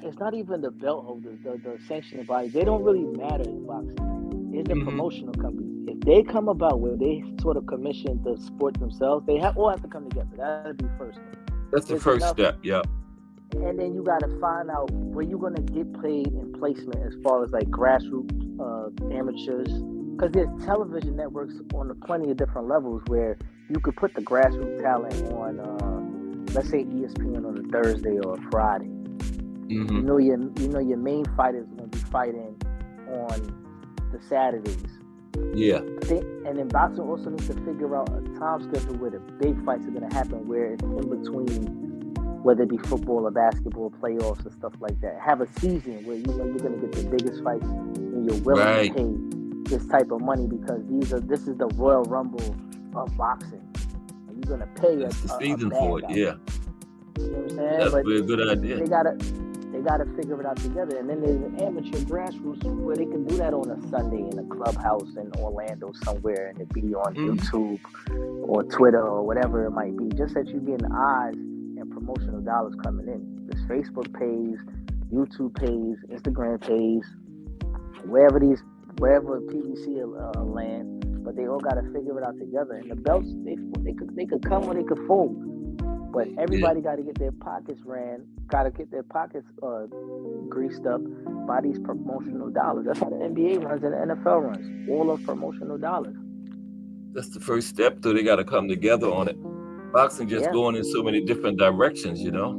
it's not even the belt holders, the sanctioning bodies. They don't really matter in boxing. It's the promotional companies. If they come about where they sort of commission the sport themselves, they all have to come together. That'll be first. That's the first step. Yeah. And then you got to find out where you're going to get paid in placement as far as like grassroots amateurs. Because there's television networks on plenty of different levels where you could put the grassroots talent on, let's say ESPN on a Thursday or a Friday. Mm-hmm. You know your main fighters going to be fighting on the Saturdays. Yeah. And then boxing also needs to figure out a time schedule where the big fights are going to happen, where it's in between, whether it be football or basketball playoffs and stuff like that. Have a season where you know you're going to get the biggest fights and you're willing to pay this type of money because this is the Royal Rumble of boxing. And you're going to pay a season for it. Yeah. You know what I'm saying? That's a good idea. They gotta figure it out together. And then there's an amateur grassroots where they can do that on a Sunday in a clubhouse in Orlando somewhere, and it be on YouTube or Twitter or whatever it might be. Just that you're getting eyes and promotional dollars coming in. This Facebook pays, YouTube pays, Instagram pays, wherever PVC land, but they all gotta figure it out together. And the belts, they could come or they could fold. But everybody got to get their pockets greased up by these promotional dollars. That's how the NBA runs and the NFL runs. All of promotional dollars. That's the first step, though. They got to come together on it. Boxing just going in so many different directions, you know.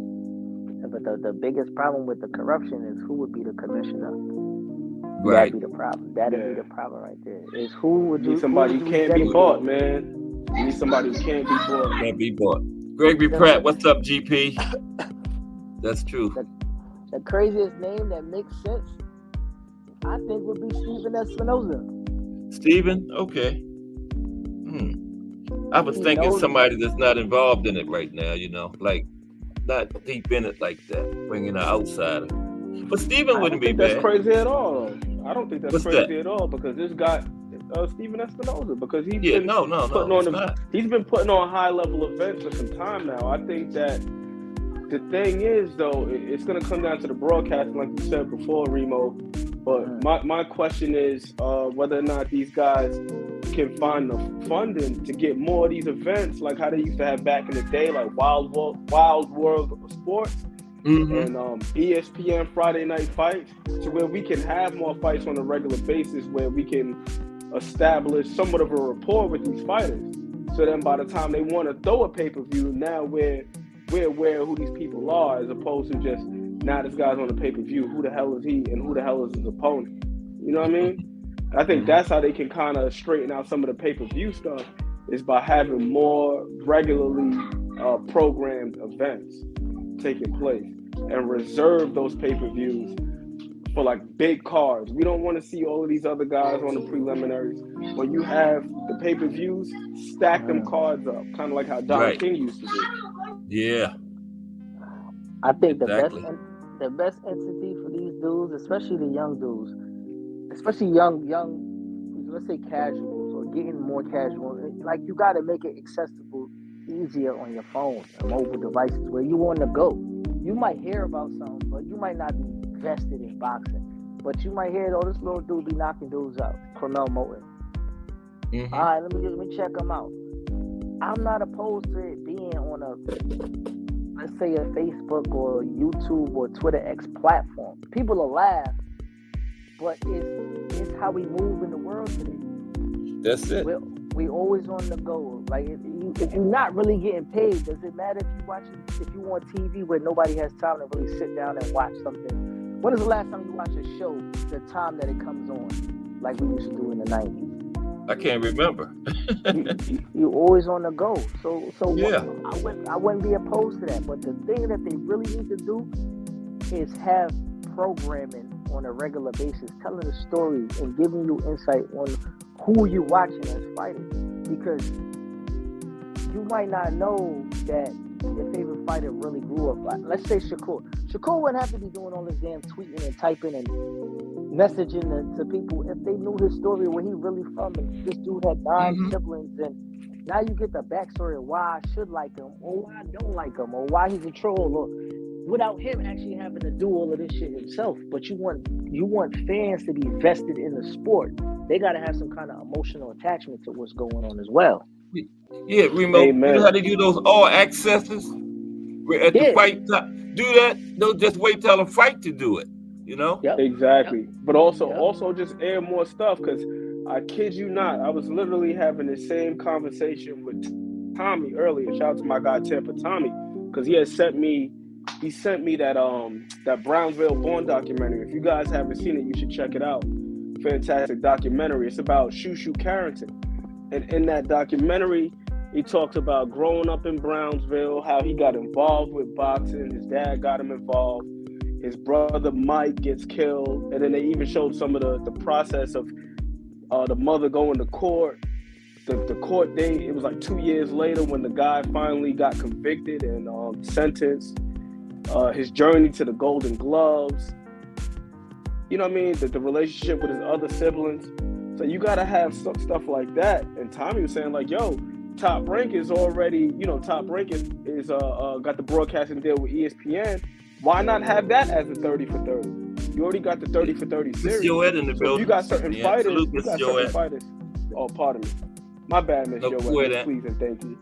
But the biggest problem with the corruption is who would be the commissioner. Right. That'd be the problem. That'd be the problem right there. Is who would you? Need somebody who can't be bought, man. You need somebody who can't be bought. Can't be bought. Gregory Pratt, what's up, GP? That's true. The craziest name that makes sense, I think, would be Steven Espinoza. Steven? Okay. I was thinking somebody that's not involved in it right now, you know, like not deep in it like that, bringing an outsider. But Steven wouldn't be bad. That's crazy at all. I don't think that's crazy at all because this guy, Steven Espinoza, because he's been he's been putting on high level events for some time now. I think that the thing is, though, it's going to come down to the broadcasting, like you said before, Remo. But my question is whether or not these guys can find the funding to get more of these events, like how they used to have back in the day, like Wild World of Sports and ESPN Friday Night Fights, to where we can have more fights on a regular basis, where we can establish somewhat of a rapport with these fighters. So then by the time they want to throw a pay-per-view, now we're aware of who these people are, as opposed to just, now this guy's on the pay-per-view, who the hell is he and who the hell is his opponent? You know what I mean? I think that's how they can kind of straighten out some of the pay-per-view stuff, is by having more regularly programmed events taking place and reserve those pay-per-views for like big cards. We don't want to see all of these other guys on the preliminaries. When you have the pay-per-views, stack them cards up, kind of like how Don King used to do. Yeah. I think the best entity for these dudes, especially the young dudes, especially young, let's say casuals or getting more casual, like you got to make it accessible, easier on your phone and mobile devices where you want to go. You might hear about something, but you might not be vested in boxing. But you might hear, this little dude be knocking dudes out, Cornell Moten. All right, let me check him out. I'm not opposed to it being on let's say a Facebook or YouTube or Twitter X platform. People will laugh, but it's how we move in the world today. That's it. We always on the go. Like if you're not really getting paid, does it matter if you on TV where nobody has time to really sit down and watch something? When is the last time you watched a show the time that it comes on, like we used to do in the 90s? I can't remember. you always on the go. So yeah. I wouldn't be opposed to that. But the thing that they really need to do is have programming on a regular basis, telling a story and giving you insight on who you're watching as fighters. Because you might not know that your favorite fighter really grew up. Like, let's say Shakur. Shakur wouldn't have to be doing all this damn tweeting and typing and messaging to people if they knew his story, where he really from, and this dude had 9 siblings, and now you get the backstory of why I should like him or why I don't like him or why he's a troll, or without him actually having to do all of this shit himself. But you want fans to be vested in the sport. They got to have some kind of emotional attachment to what's going on as well. Yeah, Remo, you know how to do those all accesses at the fight time? Do that. Don't just wait till a fight to do it. You know? Yep. Exactly. Yep. But also just air more stuff, because I kid you not, I was literally having the same conversation with Tommy earlier. Shout out to my guy Tampa Tommy, because he sent me that Brownsville Born documentary. If you guys haven't seen it, you should check it out. Fantastic documentary. It's about Shushu Carrington. And in that documentary, he talks about growing up in Brownsville, how he got involved with boxing. His dad got him involved. His brother Mike gets killed, and then they even showed some of the process of the mother going to court. The court date, it was like 2 years later when the guy finally got convicted and sentenced. His journey to the Golden Gloves. You know what I mean? The relationship with his other siblings. So you got to have stuff like that. And Tommy was saying like, yo, Top Rank is already, Top Rank is got the broadcasting deal with ESPN. Why not have that as a 30 for 30? You already got the 30 for 30 series. In the building. You got certain fighters. Oh, pardon me. My bad, Miss Joette. Please and thank you.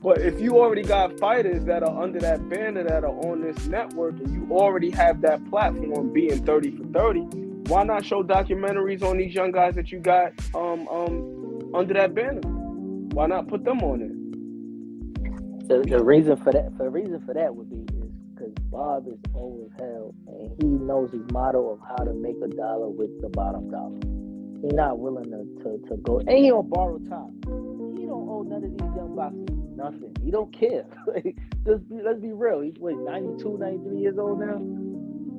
But if you already got fighters that are under that banner that are on this network, and you already have that platform being 30 for 30, why not show documentaries on these young guys that you got under that banner? Why not put them on it? The reason for that would be is because Bob is old as hell, and he knows his motto of how to make a dollar with the bottom dollar. He's not willing to go, and he don't borrow time. He don't owe none of these young boxers nothing. He don't care. Let's be real. He's 92, 93 years old now.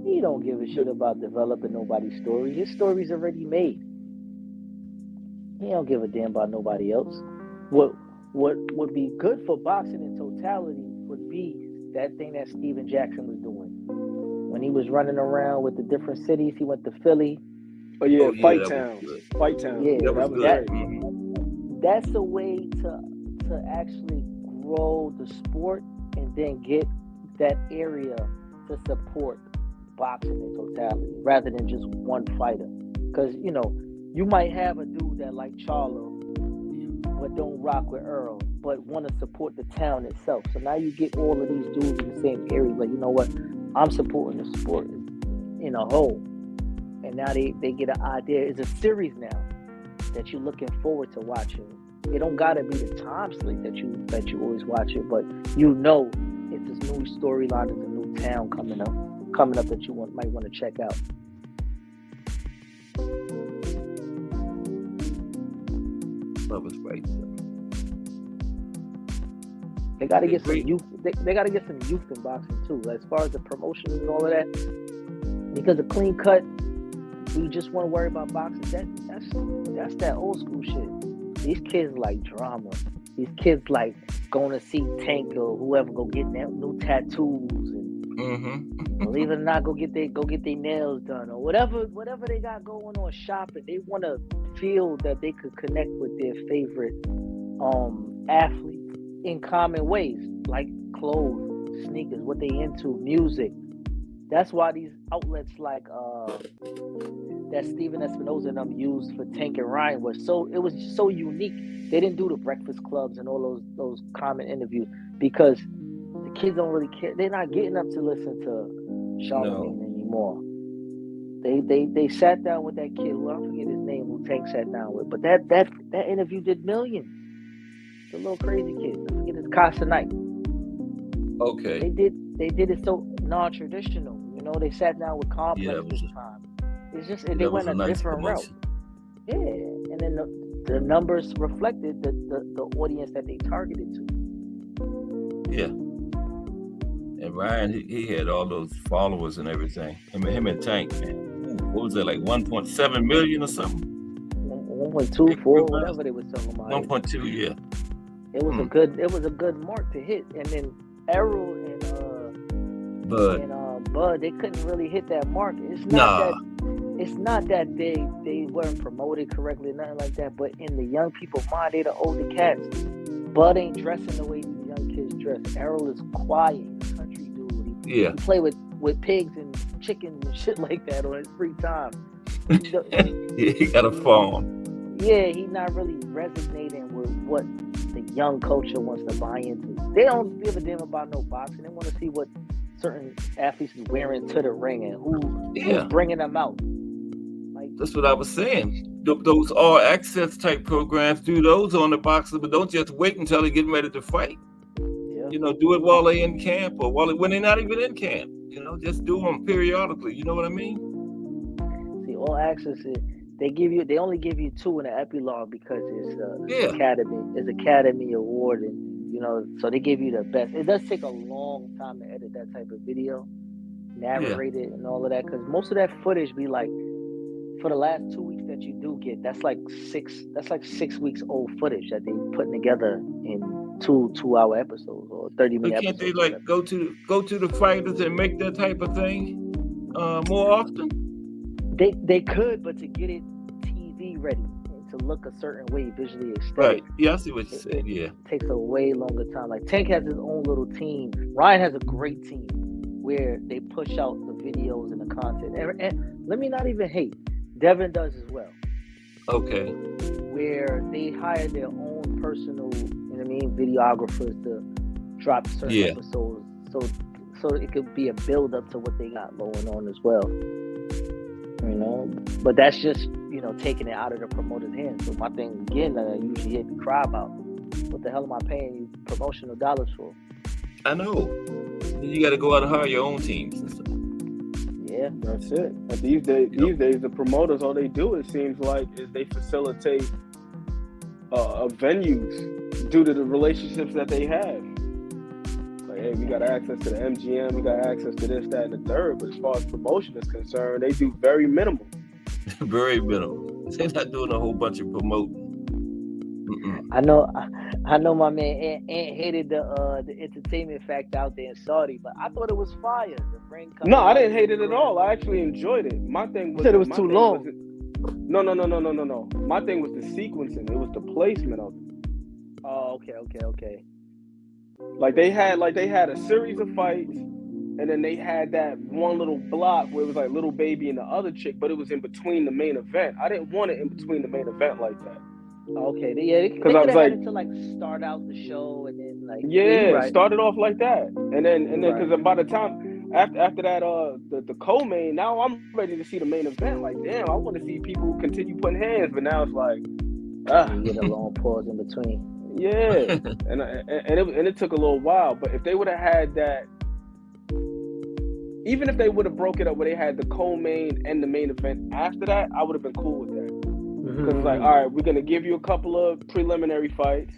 He don't give a shit about developing nobody's story. His story's already made. He don't give a damn about nobody else. What would be good for boxing in totality would be that thing that Steven Jackson was doing. When he was running around with the different cities, he went to Philly. Oh yeah, Fight Town. Yeah, that was good. That's a way to actually grow the sport and then get that area to support boxing in totality rather than just one fighter. Because, you might have a dude that like Charlo but don't rock with Earl, but want to support the town itself. So now you get all of these dudes in the same area, like, you know what, I'm supporting the sport in a whole. And now they get an idea. It's a series now that you're looking forward to watching. It don't gotta be the time slate that you always watch it, but it's this new storyline, it's a new town coming up that you might want to check out. Love is right. They gotta get some youth. They gotta get some youth in boxing too, as far as the promotion and all of that. Because a clean cut, we just want to worry about boxing. That's that old school shit. These kids like drama. These kids like going to see Tank or whoever, go get new tattoos and believe it or not, go get their nails done or whatever they got going on shopping. They want to feel that they could connect with their favorite athlete in common ways, like clothes, sneakers, what they into, music. That's why these outlets like that Steven Espinosa and them used for Tank and Ryan it was so unique. They didn't do the breakfast clubs and all those common interviews because the kids don't really care. They're not getting up to listen to Charlamagne anymore. They sat down with that kid who I forget his name, who Tank sat down with, but that interview did millions. The little crazy kid, I forget his Casa Knight. Okay. They did it so non-traditional. They sat down with Complex this time. It's just they went a different route. Yeah, and then the numbers reflected the audience that they targeted to. Yeah. And Ryan, he had all those followers and everything. Him and Tank, man. What was it, like 1.7 million or something? 1.24, whatever they were talking about. 1.2, yeah. It was a good mark to hit. And then Errol and Bud, they couldn't really hit that mark. It's not that they weren't promoted correctly or nothing like that, but in the young people's mind, they the older cats. Bud ain't dressing the way these young kids dress. Errol is quiet, country dude. He play with pigs and chickens and shit like that on his free time. He got a farm. Yeah, he's not really resonating with what the young culture wants to buy into. They don't give a damn about no boxing. They want to see what certain athletes is wearing to the ring and who's bringing them out. That's what I was saying. Those all access type programs, do those on the boxers, but don't just wait until they're getting ready to fight. Yeah. Do it while they're in camp or when they're not even in camp. Just do them periodically. You know what I mean? See, all access they only give you 2 in the epilogue because it's Academy Award, and so they give you the best. It does take a long time to edit that type of video, narrate it and all of that, because most of that footage be like, for the last 2 weeks that you do get, that's like 6 weeks old footage that they putting together in 2-hour episodes or 30-minute episodes. Can't they go to the fighters and make that type of thing more often? They could, but to get it TV ready and to look a certain way visually aesthetic. Right. Yeah, I see what you're saying. Yeah. It takes a way longer time. Like Tank has his own little team. Ryan has a great team where they push out the videos and the content. And let me not even hate. Devin does as well. Okay. Where they hire their own personal, paying videographers to drop certain episodes, so it could be a build up to what they got going on as well. You know, but that's just, you know, taking it out of the promoter's hands. So my thing again that I usually hear me cry about: what the hell am I paying you promotional dollars for? I know. You got to go out and hire your own teams and stuff. Yeah, that's it. And these days, the promoters, all they do, it seems like, is they facilitate venues due to the relationships that they have. Like, hey, we got access to the MGM, we got access to this, that, and the third. But as far as promotion is concerned, they do very minimal. Very minimal. They're not doing a whole bunch of promoting. I know my man Ant hated the entertainment factor out there in Saudi, but I thought it was fire. The ring. No, I didn't hate it at all. I actually enjoyed it. My thing was, you said it was too long. No. My thing was the sequencing. It was the placement of it. Oh, okay. Like they had a series of fights, and then they had that one little block where it was like Little Baby and the other chick, but it was in between the main event. I didn't want it in between the main event like that. Okay, they could have had it to like start out the show and then like started off like that, and then because by the time after that the co-main, now I'm ready to see the main event. Like, damn, I want to see people continue putting hands, but now it's like you get a long pause in between. Yeah, and it took a little while, but if they would have had that, even if they would have broke it up where they had the co-main and the main event after that, I would have been cool with that. Because it's like, all right, we're going to give you a couple of preliminary fights,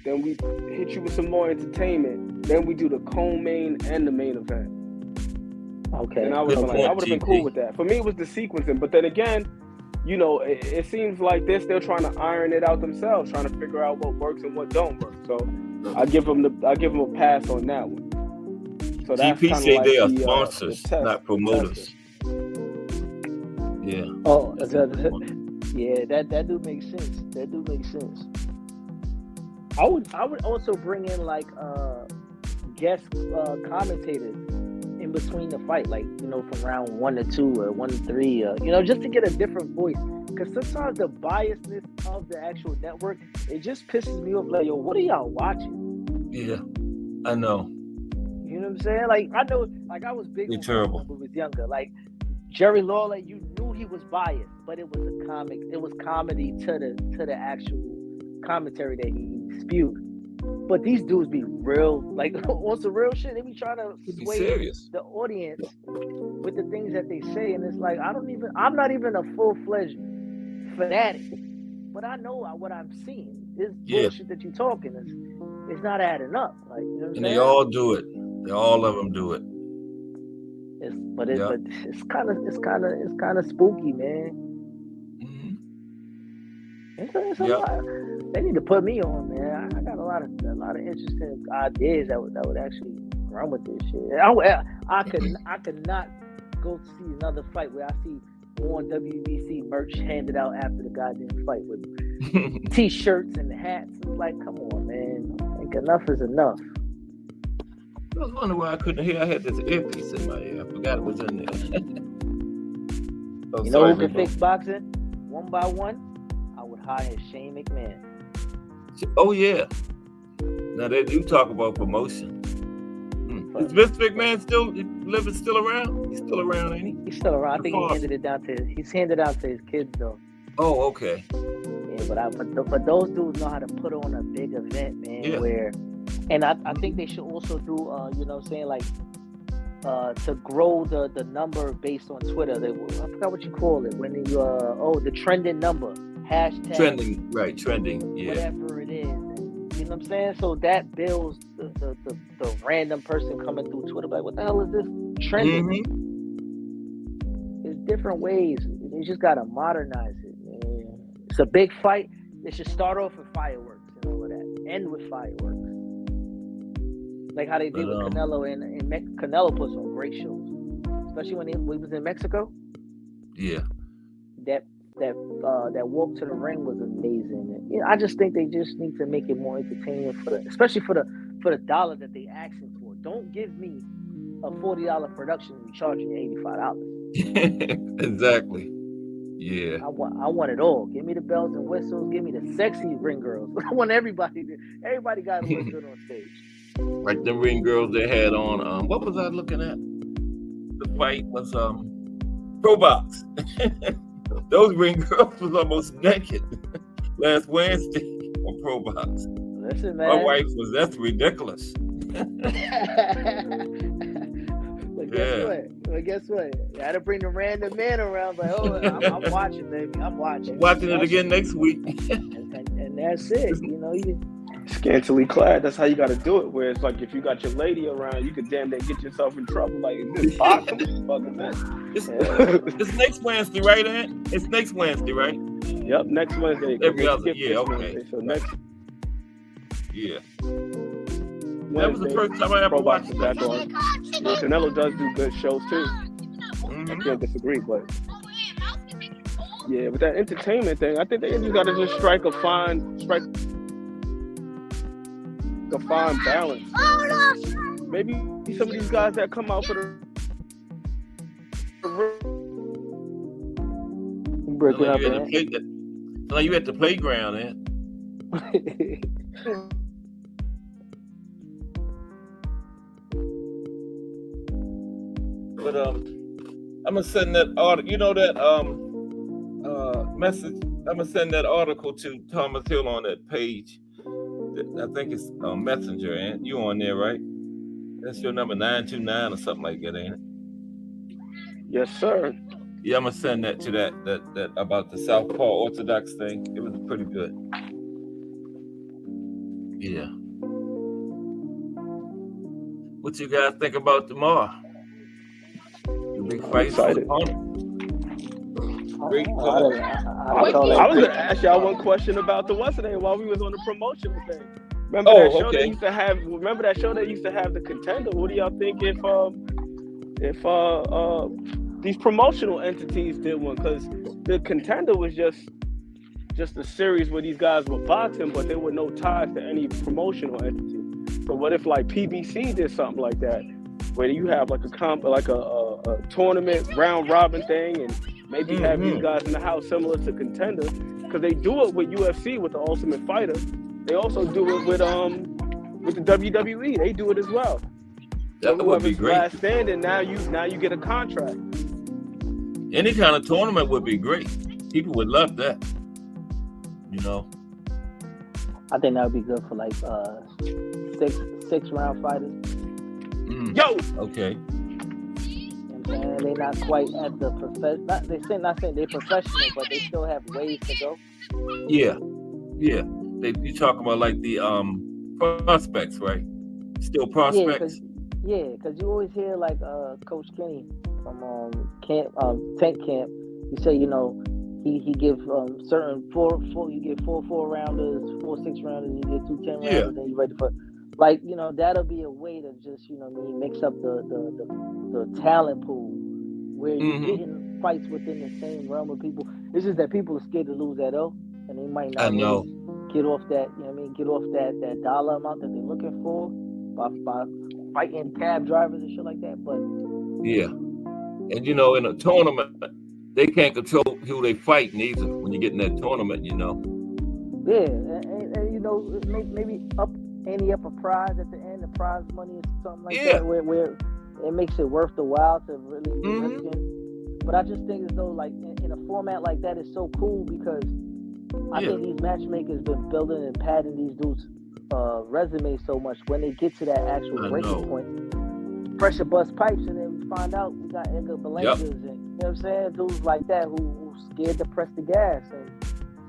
then we hit you with some more entertainment, then we do the co-main and the main event. Okay. And I would have been cool with that. For me, it was the sequencing. But then again, you know, it seems like they're still trying to iron it out themselves, trying to figure out what works and what don't work. So I give them a pass on that one. So that's GP say like they are sponsors, not promoters. Yeah. Oh, yeah, that do make sense. That do make sense. I would also bring in like guest commentators in between the fight, like, you know, from round 1 to 2 or 1 to 3, you know, just to get a different voice. Because sometimes the biasness of the actual network, it just pisses me off. Like, yo, what are y'all watching? Yeah, I know. You know what I'm saying? Like, I know, like, I was big when I was younger. Like, Jerry Lawler, you knew he was biased, but it was a comic. It was comedy to the actual commentary that he spewed. But these dudes be real, like, on some real shit. They be trying to sway the audience with the things that they say, and it's like, I'm not even a full-fledged fanatic, but I know what I'm seeing. This bullshit that you're talking it's not adding up. Like, you know what I'm saying? They all do it. All of them do it. But it's kind of spooky, man. It's a lot. They need to put me on, man. I got a lot of interesting ideas that would actually run with this shit. I could not go to see another fight where I see on WBC merch handed out after the goddamn fight with T-shirts and hats. It's like, come on, man. Like, enough is enough. I was wondering why I couldn't hear. I had this earpiece in my ear. I forgot it was in there. You know who can fix boxing? One by one? I would hire Shane McMahon. Oh, yeah. Now they do talk about promotion. Is Vince McMahon still around? He's still around, ain't he? He's still around. I think he's handed it down to his kids, though. Oh, okay. Yeah, but those dudes know how to put on a big event, man. Yeah. And I think they should also do, you know what I'm saying, like, to grow the number based on Twitter. I forgot what you call it. When you, the trending number. Hashtag. Trending, yeah. Whatever it is. And, you know what I'm saying? So that builds the random person coming through Twitter. Like, what the hell is this trending? There's different ways. You just got to modernize it, man. It's a big fight. They should start off with fireworks and all of that. End with fireworks. Like how they did with Canelo, and Canelo puts on great shows, especially when he was in Mexico. Yeah, that walk to the ring was amazing. And, you know, I just think they just need to make it more entertaining especially for the dollar that they asking for. Don't give me a $40 production and charging you $85. Exactly. Yeah. I want it all. Give me the bells and whistles. Give me the sexy ring girls. I want everybody got to look good on stage. Like the ring girls they had on. What was I looking at? The fight was Pro Box. Those ring girls was almost naked last Wednesday on Pro Box. Listen, man. My wife was. That's ridiculous. But guess what? You gotta bring the random man around. Like, I'm watching, baby. I'm watching. Watching it again next week. and that's it. You know, scantily clad. That's how you got to do it. Where it's like if you got your lady around, you could damn near get yourself in trouble. Like this boxing, fucking mess. It's next Wednesday, right, Aunt? It's next Wednesday, right? Yep, next Wednesday. Every other, yeah, okay. Wednesday, so next. Yeah. That was the first time I ever watched it. Back on. Yeah, Canelo does do good shows too. I can't disagree, but yeah, with that entertainment thing, I think they just got to just strike a fine balance. Maybe some of these guys that come out for the you at the playground, man. But I'm gonna send that article. You know that message. I'm gonna send that article to Thomas Hill on that page. I think it's Messenger, and you on there, right? That's your number 929 or something like that, ain't it? Yes, sir. Yeah, I'm gonna send that to that about the Southpaw Orthodox thing. It was pretty good. Yeah. What you guys think about tomorrow? The big fight. Excited. Great. I was gonna ask y'all one question about the what's today while we was on the promotional thing. Remember that show they used to have? Remember that show that used to have the Contender? What do y'all think if these promotional entities did one? Because the Contender was just a series where these guys were boxing, but there were no ties to any promotional entity. So what if like PBC did something like that, where you have like a tournament round robin thing, and maybe have these guys in the house similar to Contender, because they do it with UFC with the Ultimate Fighter. They also do it with the WWE. They do it as well. That would be great. Last standing, now you get a contract. Any kind of tournament would be great. People would love that. You know. I think that would be good for like 6 round fighters. Yo. Okay. And they're not quite at the not saying they're professional, but they still have ways to go. Yeah. You talking about like the prospects, right? Still prospects. Because you always hear like Coach Kenny from Tank Camp. You say he give certain four you get 4 4-rounders, 4 6-rounders, you get 2 10-rounders, then you ready for. Like, that'll be a way to just, mix up the talent pool where you're getting fights within the same realm of people. It's just that people are scared to lose that O, and they might not really get off that, get off that dollar amount that they're looking for by fighting cab drivers and shit like that. But yeah. And in a tournament, they can't control who they fight neither when you get in that tournament, Yeah, and maybe up a prize at the end, the prize money or something like that, where it makes it worth the while to really be risking. But I just think as though like in a format like that is so cool because I think these matchmakers been building and padding these dudes' resumes so much. When they get to that actual breaking point, pressure bust pipes, and then we find out we got Edgar Belengas and you know what I'm saying, dudes like that who scared to press the gas. And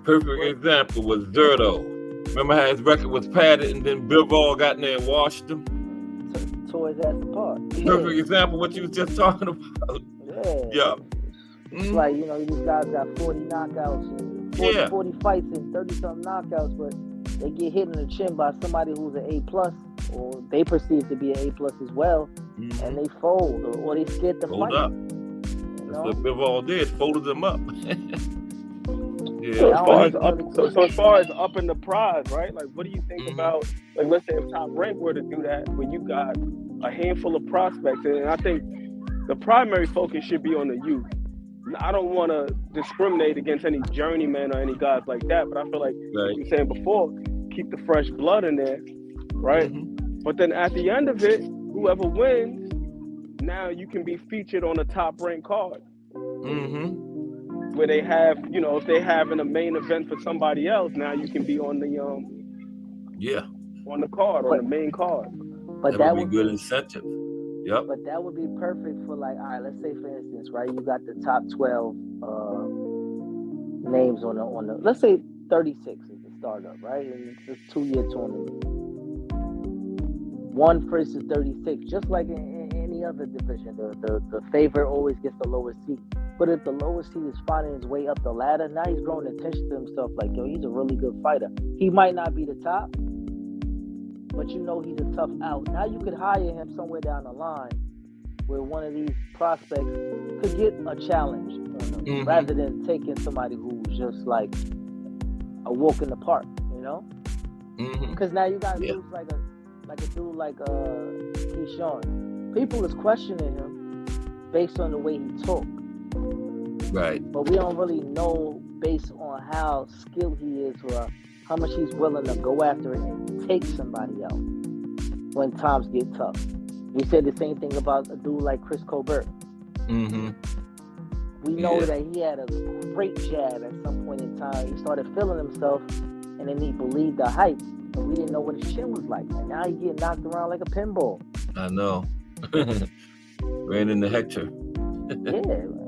perfect example was Zerto. Remember how his record was padded and then Bivol got in there and washed him? Tore his ass apart. Perfect example what you was just talking about. Yeah. It's like, these guys got 40 knockouts and 40 fights and 30-something knockouts, but they get hit in the chin by somebody who's an A+, or they perceive to be an A+ as well, and they fold, or they scared to fight. Up. That's what Bivol did, folded them up. So as far as upping the prize, right? Like, what do you think about, like, let's say if Top Rank were to do that, when you got a handful of prospects, and I think the primary focus should be on the youth. I don't want to discriminate against any journeyman or any guys like that, but I feel like you were saying before, keep the fresh blood in there, right? But then at the end of it, whoever wins, now you can be featured on a top-ranked card. Where they have, if they have in a main event for somebody else, now you can be on the on the card, on the main card. But that would be good incentive. Yep. But that would be perfect for, like, all right, let's say, for instance, right, you got the top 12 names on the let's say 36 is the startup, right? And it's a 2-year tournament. 1 versus 36, just like in any other division, the favorite always gets the lowest seed. But if the lowest seed is finding his way up the ladder, now he's growing attention to himself. Like, yo, he's a really good fighter. He might not be the top, but he's a tough out. Now you could hire him somewhere down the line where one of these prospects could get a challenge on him, rather than taking somebody who's just like a walk in the park, Because now you got dudes like a dude like Keyshawn. People is questioning him based on the way he talk. Right. But we don't really know based on how skilled he is or how much he's willing to go after it and take somebody out when times get tough. We said the same thing about a dude like Chris Colbert. We know that he had a great jab at some point in time. He started feeling himself, and then he believed the hype, and we didn't know what his chin was like. And now he getting knocked around like a pinball. I know. Ran into Hector.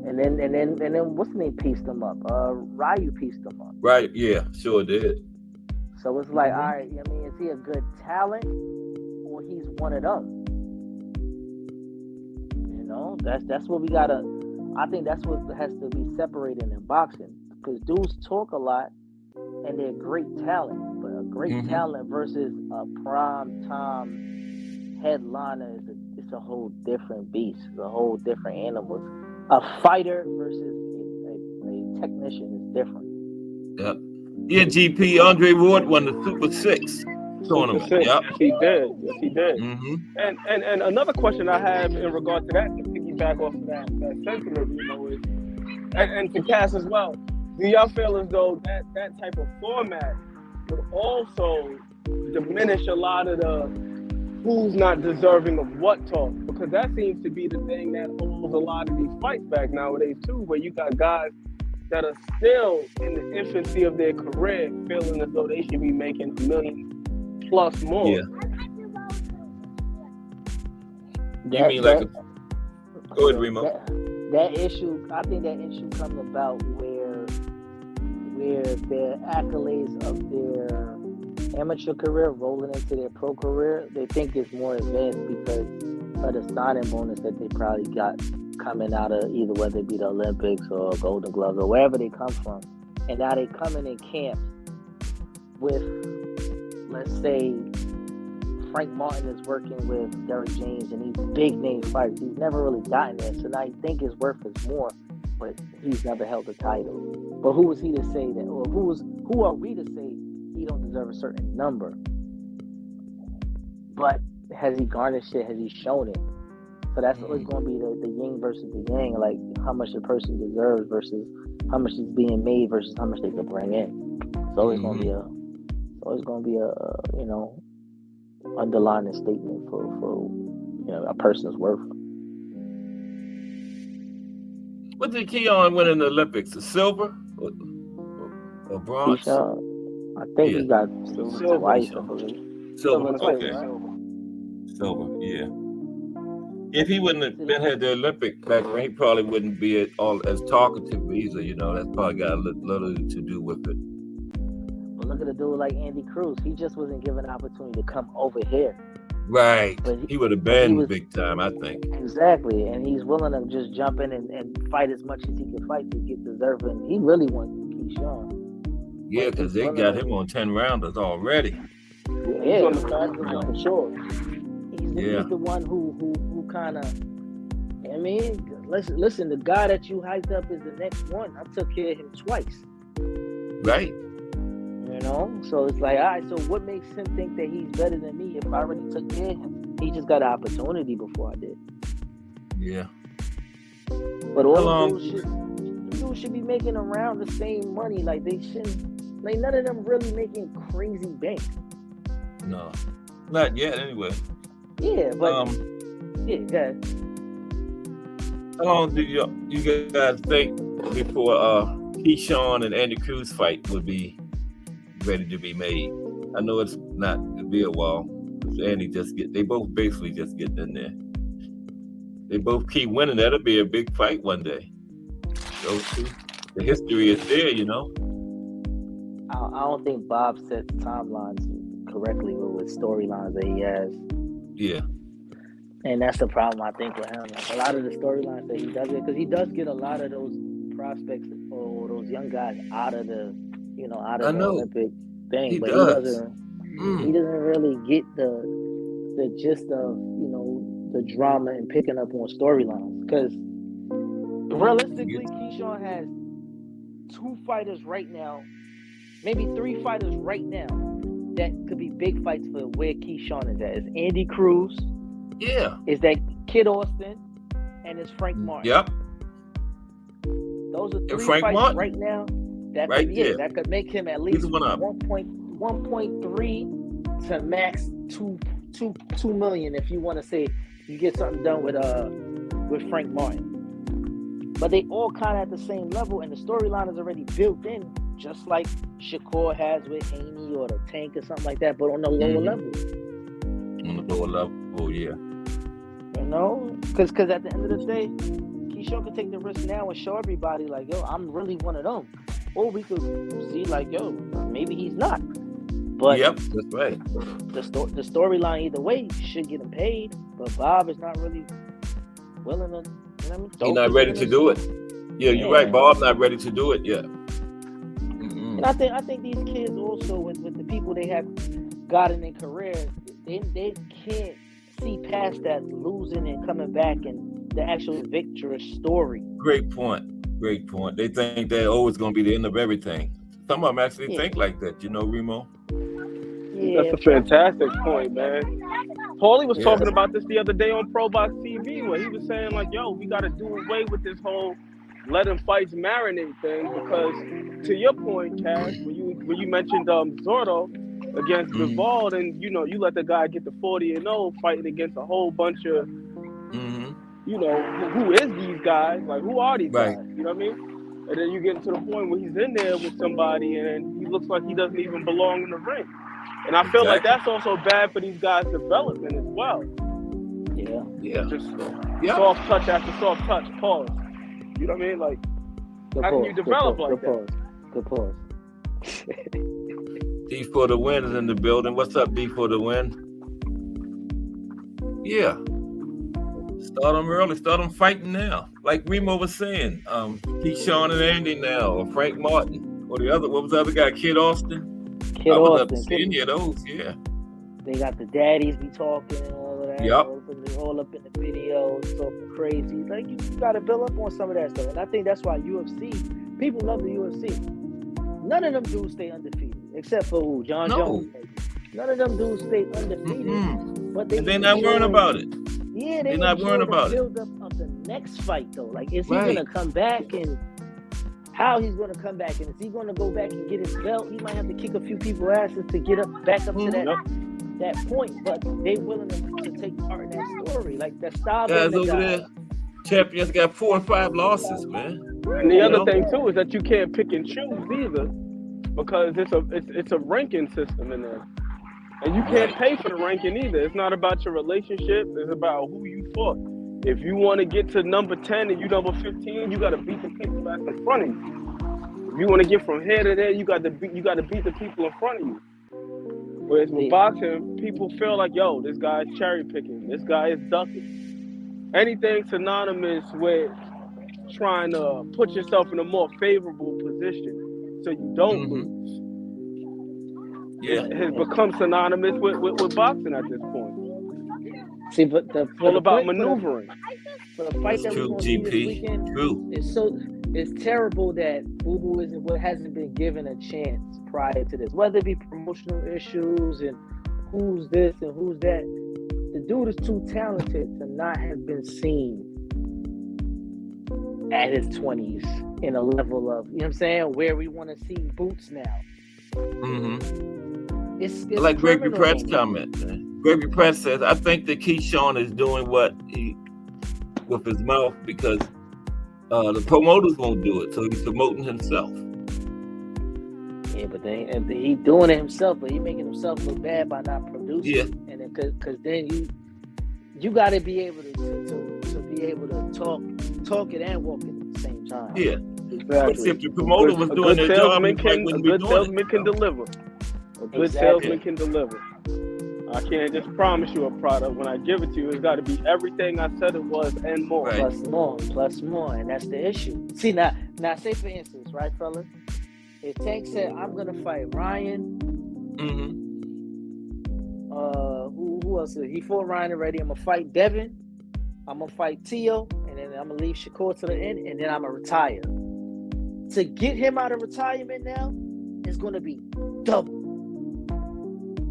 And then what's the name pieced him up? Ryu pieced him up. Right, yeah, sure did. So it's like, all right, is he a good talent or he's one of them? That's what we gotta. I think that's what has to be separated in boxing, because dudes talk a lot and they're great talent, but a great talent versus a prime time headliner it's a whole different beast, a whole different animal. A fighter versus a technician is different. Yep. Yeah, GP Andre Ward won the Super 6 tournament. Yep. Yep. He did. Yes, he did. And another question I have in regard to that, to piggyback off of that sentiment, is, and to Cass as well, do y'all feel as though that type of format would also diminish a lot of the who's not deserving of what talk? Because that seems to be the thing that holds a lot of these fights back nowadays too, where you got guys that are still in the infancy of their career feeling as though they should be making $1 million plus more. Yeah. You mean like go ahead, Remo. That issue, I think that issue comes about where their accolades of their amateur career rolling into their pro career, they think it's more advanced because of the signing bonus that they probably got coming out of either whether it be the Olympics or Golden Gloves or wherever they come from. And now they coming in camps with, let's say, Frank Martin is working with Derek James and these big name fighters. He's never really gotten there, so now you think his worth is more, but he's never held a title. But who is he to say that, or who are we to say he don't deserve a certain number? But has he garnished it? Has he shown it? So that's always going to be the yin versus the yang, like how much a person deserves versus how much is being made versus how much they can bring in. It's always going to be a underlying statement for a person's worth. What did Keon win in the Olympics? A silver or bronze? I think he got silver twice. Silver, okay. Silver, yeah. If he wouldn't have had the Olympic background, he probably wouldn't be as talkative either. That's probably got a little to do with it. But look at a dude like Andy Cruz. He just wasn't given an opportunity to come over here. Right. He would have been big time, I think. Exactly. And he's willing to just jump in and fight as much as he can fight to get deserving. He really wants Keyshawn. Yeah, because they got him on 10 rounders already. Yeah, he's on the fastest for sure. He's the one who kind of, listen, the guy that you hyped up is the next one. I took care of him twice. Right. So it's like, all right, so what makes him think that he's better than me if I already took care of him? He just got an opportunity before I did. Yeah. But all the bullshit, dudes should be making around the same money. Like they shouldn't. Like none of them really making crazy bank. No, not yet. Anyway. Yeah, but yeah, go ahead. How long do you guys think before Keyshawn and Andy Cruz fight would be ready to be made? I know it's not to be a while. Andy they both basically just get in there. They both keep winning. That'll be a big fight one day. Those two. The history is there, you know. I don't think Bob sets timelines correctly with storylines that he has. Yeah. And that's the problem, I think, with him. Like, a lot of the storylines that he does it, because he does get a lot of those prospects or those young guys out of the Olympic thing. He doesn't really get the gist of, the drama and picking up on storylines. Because realistically, Keyshawn has 2 fighters right now, maybe 3 fighters right now that could be big fights for where Keyshawn is at. It's Andy Cruz. Yeah. Is that Kid Austin, and it's Frank Martin. Yep. Those are 3 fights Martin. Right now that could make him at least 1.3 to max 2 million if you want to say you get something done with Frank Martin. But they all kind of at the same level, and the storyline is already built in, just like Shakur has with Haney or the Tank or something like that, but on the lower level. On the lower level, yeah. Because at the end of the day, Keyshawn can take the risk now and show everybody, like, yo, I'm really one of them. Or we could see, like, yo, maybe he's not. But yep, that's right. The storyline either way should get him paid, but Bob is not really willing to. He's not ready to do it. Yeah, you're right. Bob's not ready to do it yet. And I think these kids also, with the people they have got in their career, they can't see past that losing and coming back and the actual victorious story. Great point. They think that it's going to be the end of everything. Some of them actually think like that, Remo. Yeah, that's a fantastic point, man. Paulie was talking about this the other day on Pro Box TV, where he was saying, like, yo, we got to do away with this whole let them fights marinate thing, because to your point, Cash, when you mentioned Zordo against Bivol, and you let the guy get to 40-0 fighting against a whole bunch of who is these guys? Like, who are these guys? You know what I mean? And then you get to the point where he's in there with somebody and he looks like he doesn't even belong in the ring. And I feel like that's also bad for these guys' development as well. Yeah. Just soft touch after soft touch, pause. You know what I mean? Like, how can you develop like that? Good pause. D for the win is in the building. What's up, D for the win? Yeah. Start them early. Start them fighting now. Like Remo was saying, Keyshawn and Andy now, or Frank Martin, or what was the other guy? Kid Austin. I was up to see any of those. Yeah. They got the daddies be talking and all of that. Yep. All up in the videos, talking crazy. Like you got to build up on some of that stuff, and I think that's why people love the UFC. None of them dudes stay undefeated, except for John Jones. None of them dudes stay undefeated, but they're not worrying about it. Yeah, they're not worrying about it. Build up of the next fight though. Like, is he gonna come back, and how he's gonna come back, and is he gonna go back and get his belt? He might have to kick a few people's asses to get back up to that point, but they willing to take part in that story. Like that style. Guys over there, champions got 4 and 5 losses, man. And the other thing too is that you can't pick and choose either, because it's a ranking system in there. And you can't pay for the ranking either. It's not about your relationship. It's about who you fought. If you want to get to number 10 and you number 15, you got to beat the people that's in front of you. If you want to get from here to there, you got to beat the people in front of you. Whereas with boxing, people feel like, yo, this guy's cherry picking. This guy is ducking. Anything synonymous with trying to put yourself in a more favorable position so you don't lose. It has become synonymous with boxing at this point. See, but it's all about maneuvering. For the fight that we're going to see this weekend, it's terrible that Boo hasn't been given a chance prior to this, whether it be promotional issues and who's this and who's that. The dude is too talented to not have been seen at his 20s in a level of, you know what I'm saying, where we want to see Boots now. It's like Gregory Pratt's comment. Gregory Pratt says, I think that Keyshawn is doing what he with his mouth because the promoters won't do it, so he's promoting himself. Yeah, but then he doing it himself, but he making himself look bad by not producing. Yeah. And then because then you got to be able to be able to talk it and walk it at the same time. Yeah. Exactly. If the promoter was doing their job, a good salesman can deliver. A good salesman can deliver. I can't just promise you a product. When I give it to you, it's got to be everything I said it was and more. Right. Plus more, and that's the issue. See, now, say for instance, right, fellas? If Tank said, I'm going to fight Ryan, who else? He fought Ryan already. I'm going to fight Devin. I'm going to fight Tio, and then I'm going to leave Shakur to the end, and then I'm going to retire. To get him out of retirement now is going to be double.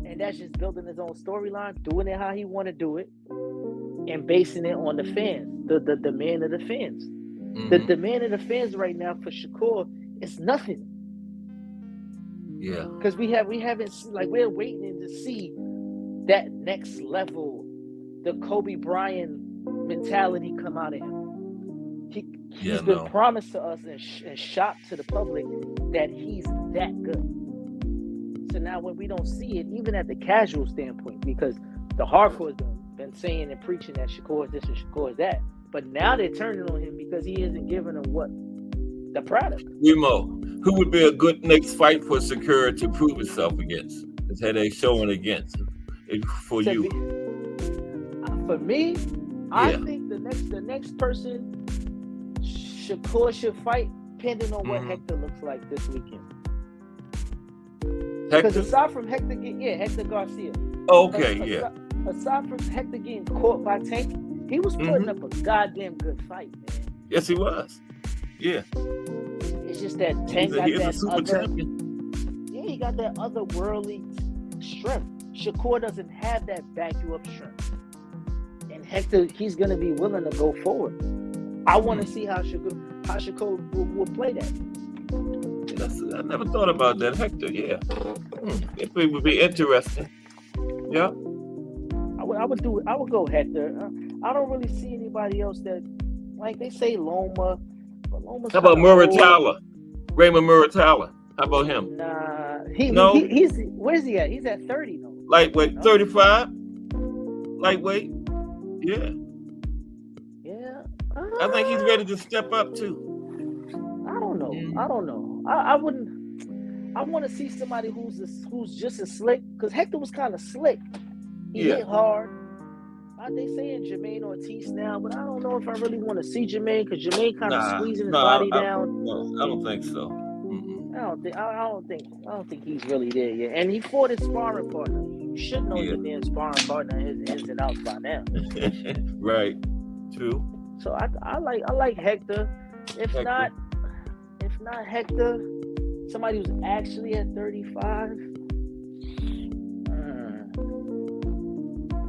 And that's just building his own storyline, doing it how he want to do it, and basing it on the fans, the demand of the fans. The demand of the fans right now for Shakur is nothing. Yeah. Because we're waiting to see that next level, the Kobe Bryant mentality come out of him. He's been promised to us and shocked to the public that he's that good. So now when we don't see it, even at the casual standpoint, because the hardcore has been saying and preaching that Shakur is this and Shakur is that, but now they're turning on him because he isn't giving them what the product. Remo, who would be a good next fight for Shakur to prove himself against? Is that they showing against for you? For me, I think the next person Shakur should fight, depending on what Hector looks like this weekend. Because aside from Hector Garcia. Okay, Aside from Hector getting caught by Tank, he was putting up a goddamn good fight, man. Yes, he was. Yeah. It's just that Tank got that other champion. Yeah, he got that otherworldly strength. Shakur doesn't have that back you up strength. And Hector, he's gonna be willing to go forward. I want to see how Shakur will play that. I never thought about that, Hector. Yeah, it would be interesting. Yeah, I would do it. I would go Hector. I don't really see anybody else that, like they say, Loma. But Loma's how about Muratalla? Raymond Muratalla. How about him? Nah, he's where's he at? He's at 30 though. Lightweight, 35. Lightweight. Yeah. I think he's ready to step up too. I don't know. I wouldn't. I want to see somebody who's just as slick. Because Hector was kind of slick. He hit hard. They saying Jermaine Ortiz now, but I don't know if I really want to see Jermaine because Jermaine kind of squeezing his body down. No, I don't think so. I don't think he's really there yet. And he fought his sparring partner. You should know your damn sparring partner, his ins and outs by now. Right. True. So I like Hector. If not Hector, somebody who's actually at 35.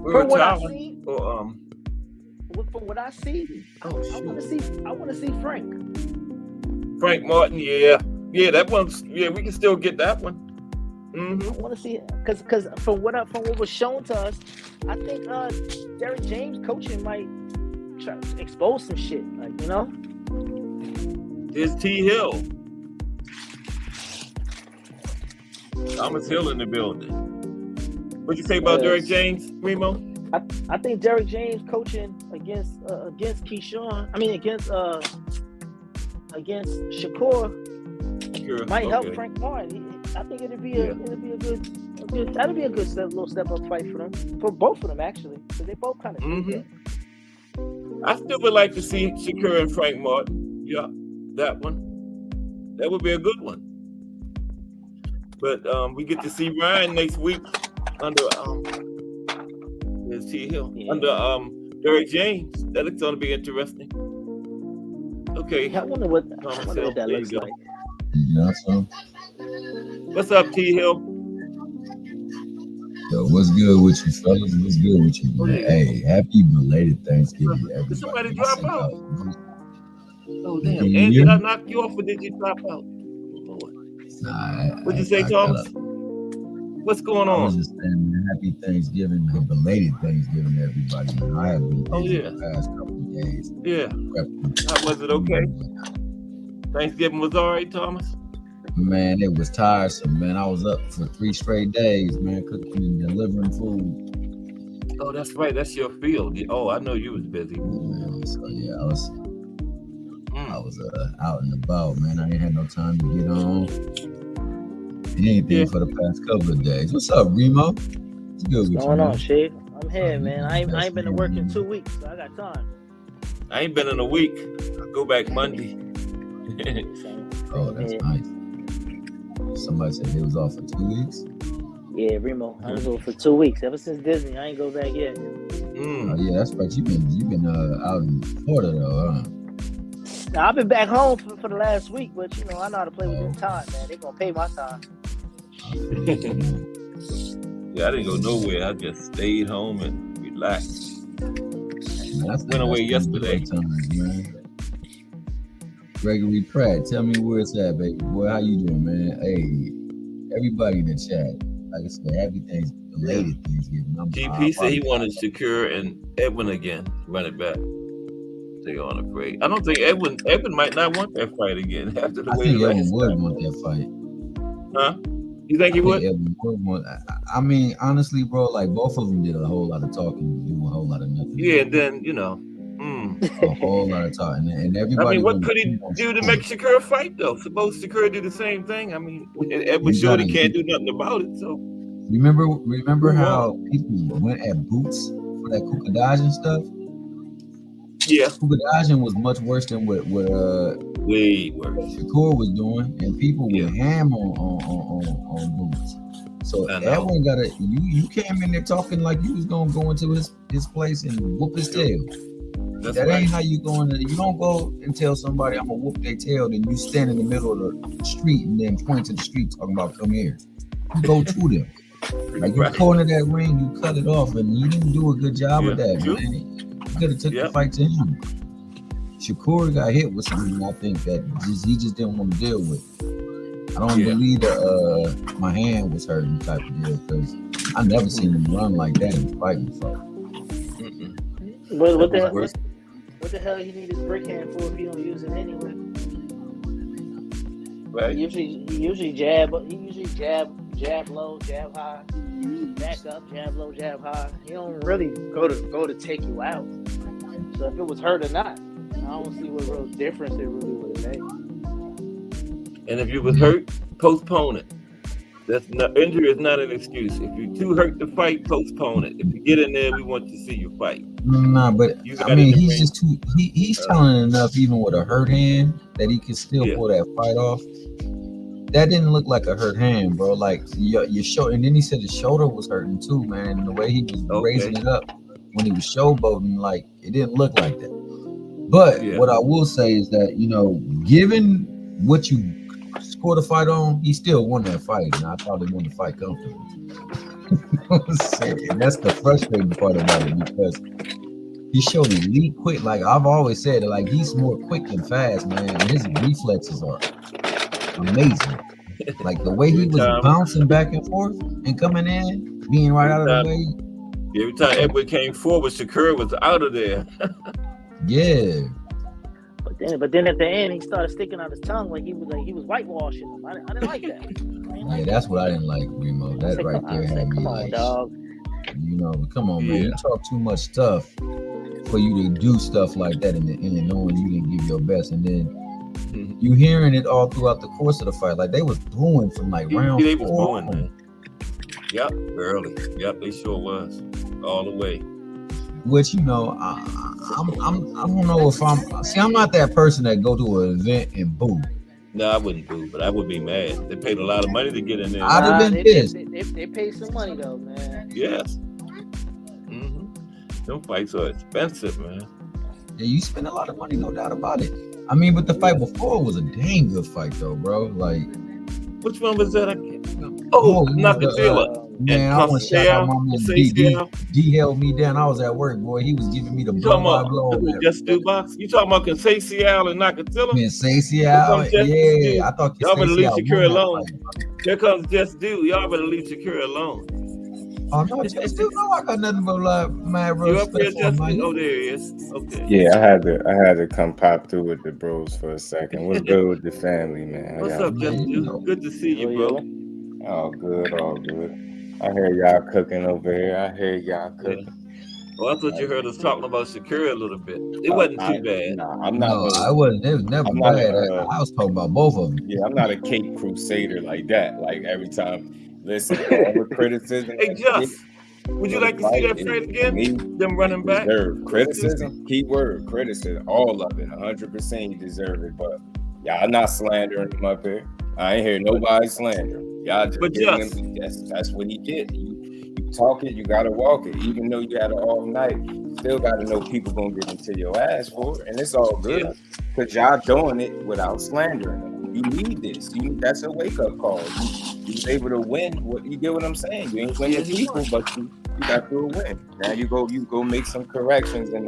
From what I see, from what I see, I want to see Frank. Frank Martin, yeah, that one's we can still get that one. I want to see it because from what was shown to us, I think Derek James coaching might try to expose some shit, like There's T. Hill, Thomas Hill in the building. What'd you say about Derek James, Remo? I think Derek James coaching against Keyshawn. I mean against Shakur might help Frank Martin. I think it'd be a good little step up fight for them, for both of them actually, because they both kind of. I still would like to see Shakur and Frank Martin. Yeah, that one. That would be a good one. But we get to see Ryan next week under there's T. Hill under Derek James. That looks going to be interesting. Okay. I wonder what that looks like. What's up, T. Hill? Yo, what's good with you, fellas? What's good with you, man? Hey, happy belated Thanksgiving, everybody. Did somebody drop out? Oh, damn. And did I knock you off or did you drop out? Lord. Nah, What'd you say, Thomas? What's going on? I was just saying, man, happy Thanksgiving, a belated Thanksgiving to everybody. Man. I have been busy the past couple of days. Yeah. How was it okay? Thanksgiving was all right, Thomas? Man, it was tiresome, man. I was up for 3 straight days, man, cooking and delivering food. Oh, that's right. That's your field. Oh, I know you was busy. Man, so yeah, I was out and about, man. I ain't had no time to get on anything for the past couple of days. What's up, Remo? What's good with you? What's going on, Chief? I'm here, man. I ain't been to work in 2 weeks, so I got time. I ain't been in a week. I go back Monday. Oh, that's nice. Somebody said they was off for 2 weeks. Yeah, Remo. I was off for 2 weeks. Ever since Disney, I ain't go back yet. Oh yeah, that's right. You've been out in Florida though, huh? Now, I've been back home for the last week, but you know I know how to play within time, man. They gonna pay my time. Yeah, I didn't go nowhere. I just stayed home and relaxed. Went away yesterday. Times, man. Gregory Pratt, tell me where it's at, baby. Boy, how you doing, man? Hey, everybody in the chat. Like I said, happy belated Thanksgiving. GP said he wanted Shakur and Edwin again. Run it back. They on a break. I don't think Edwin might not want that fight again after the way. I think Edwin would want that fight. Huh? You think he would? Edwin would want. I mean, honestly, bro, like both of them did a whole lot of talking, do a whole lot of nothing. Yeah, and then a whole lot of talking, and everybody. I mean, what could he do to make Shakur fight though? Suppose Shakur do the same thing. I mean, Edwin Shorty can't do nothing about it. So remember how people went at Boots for that Kukadaj and stuff? Yeah, Kukadaj was much worse than what way worse Shakur was doing, and people would ham on Boots. So Edwin you came in there talking like you was gonna go into his place and whoop his tail. That ain't how you going to. You don't go and tell somebody I'm gonna whoop their tail, then you stand in the middle of the street and then point to the street talking about come here. You go to them. Like you corner that ring, you cut it off, and you didn't do a good job of that, man. You could have took the fight to him. Shakur got hit with something I think that he just didn't want to deal with. I don't believe my hand was hurting type of deal because I never seen him run like that in fighting before. What the hell he need his brick hand for if he don't use it anyway? Right. He usually jab low, jab high, back up, jab low, jab high. He don't really go to take you out. So if it was hurt or not, I don't see what real difference it really would have made. And if you was hurt, postpone it. Injury is not an excuse. If you're too hurt to fight, postpone it. If you get in there, we want to see you fight. Nah, but I mean, he's just too. He's talented enough, even with a hurt hand, that he can still pull that fight off. That didn't look like a hurt hand, bro. Like your shoulder, and then he said his shoulder was hurting too, man. The way he was raising it up when he was showboating, like it didn't look like that. But what I will say is that given what you scored a fight on, he still won that fight, and I thought he won the fight comfortably. And that's the frustrating part about it because he showed elite quick. Like I've always said, like he's more quick than fast, man. And his reflexes are amazing. Like the way he was bouncing back and forth and coming in, being right out of the way. Every time Edwin came forward, Shakur was out of there. Yeah. But then at the end, he started sticking out his tongue like he was whitewashing him. I didn't like that. Yeah, that's what I didn't like, Remo. That right there had me like, dog. Come on, man. You talk too much stuff for you to do stuff like that and knowing you didn't give your best, and then you hearing it all throughout the course of the fight. Like they was booing from like round 4. They was booing, man. Yep, early. Yep, they sure was all the way. Which I don't know if I'm not that person that go to an event and boo. No, I wouldn't boo, but I would be mad. They paid a lot of money to get in there. I'd have been pissed. They paid some money though, man. Yes. Them fights are expensive, man. Yeah, you spend a lot of money, no doubt about it. I mean, but the fight before was a dang good fight though, bro. Like, which one was that? Nakatila. Man, I want to shout out my man D held me down. I was at work, boy. He was giving me the blow by blow. Just do box. You talking about Conceição and Nakatilla? Conceição, yeah. I thought y'all better leave Shakira alone. Here comes Just Do. Y'all better leave Shakira alone. Oh no, Just Do. No, I got nothing but mad you up here, Just Do? Oh, there he is. Okay. Yeah, I had to come pop through with the bros for a second. What's good with the family, man? What's up, Just Do? Good to see you, bro. All good, all good. I hear y'all cooking over here. I hear y'all cooking. Well, I thought you heard us talking about Shakira a little bit. It wasn't too bad. I'm not. No, I wasn't. It was never bad. I was talking about both of them. Yeah, I'm not a cake crusader like that. Like every time, listen, all the criticism. Hey, Just, would you like to see that fight again? Them running back? Criticism. Keyword criticism. All of it. 100% you deserve it. But y'all not slandering him up here. I ain't hear nobody slander him. Y'all just giving him, that's what he get. You talk it, you gotta walk it. Even though you had it all night, you still gotta know people gonna get into your ass for it, and it's all good because y'all doing it without slandering them. You need this. That's a wake up call. You was able to win. You get what I'm saying? You ain't winning people, but you got to win. Now you go make some corrections and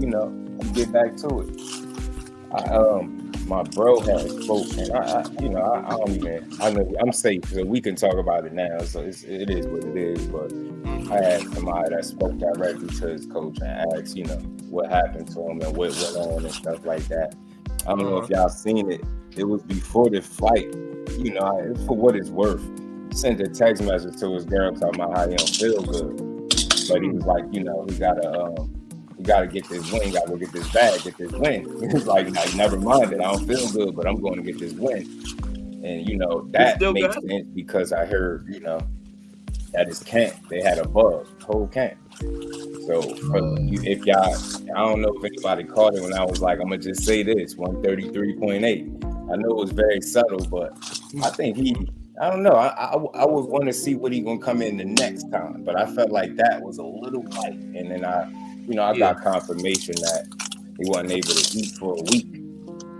you get back to it. My bro has spoken. I don't even. I know I'm safe, so we can talk about it now. So it is what it is. But I had somebody that spoke directly to his coach and asked, what happened to him and what went on and stuff like that. I don't know if y'all seen it. It was before the fight. For what it's worth, he sent a text message to his girl talking about how he don't feel good. But he was like, he gotta get this win, gotta go get this bag, get this win. It's like, never mind it, I don't feel good, but I'm going to get this win. And that makes sense because I heard, at his camp, they had a bug, whole camp. So if y'all, I don't know if anybody caught it when I was like, I'm gonna just say this, 133.8. I know it was very subtle, but I think I don't know. I would want to see what he gonna come in the next time, but I felt like that was a little light. And then I got confirmation that he wasn't able to eat for a week,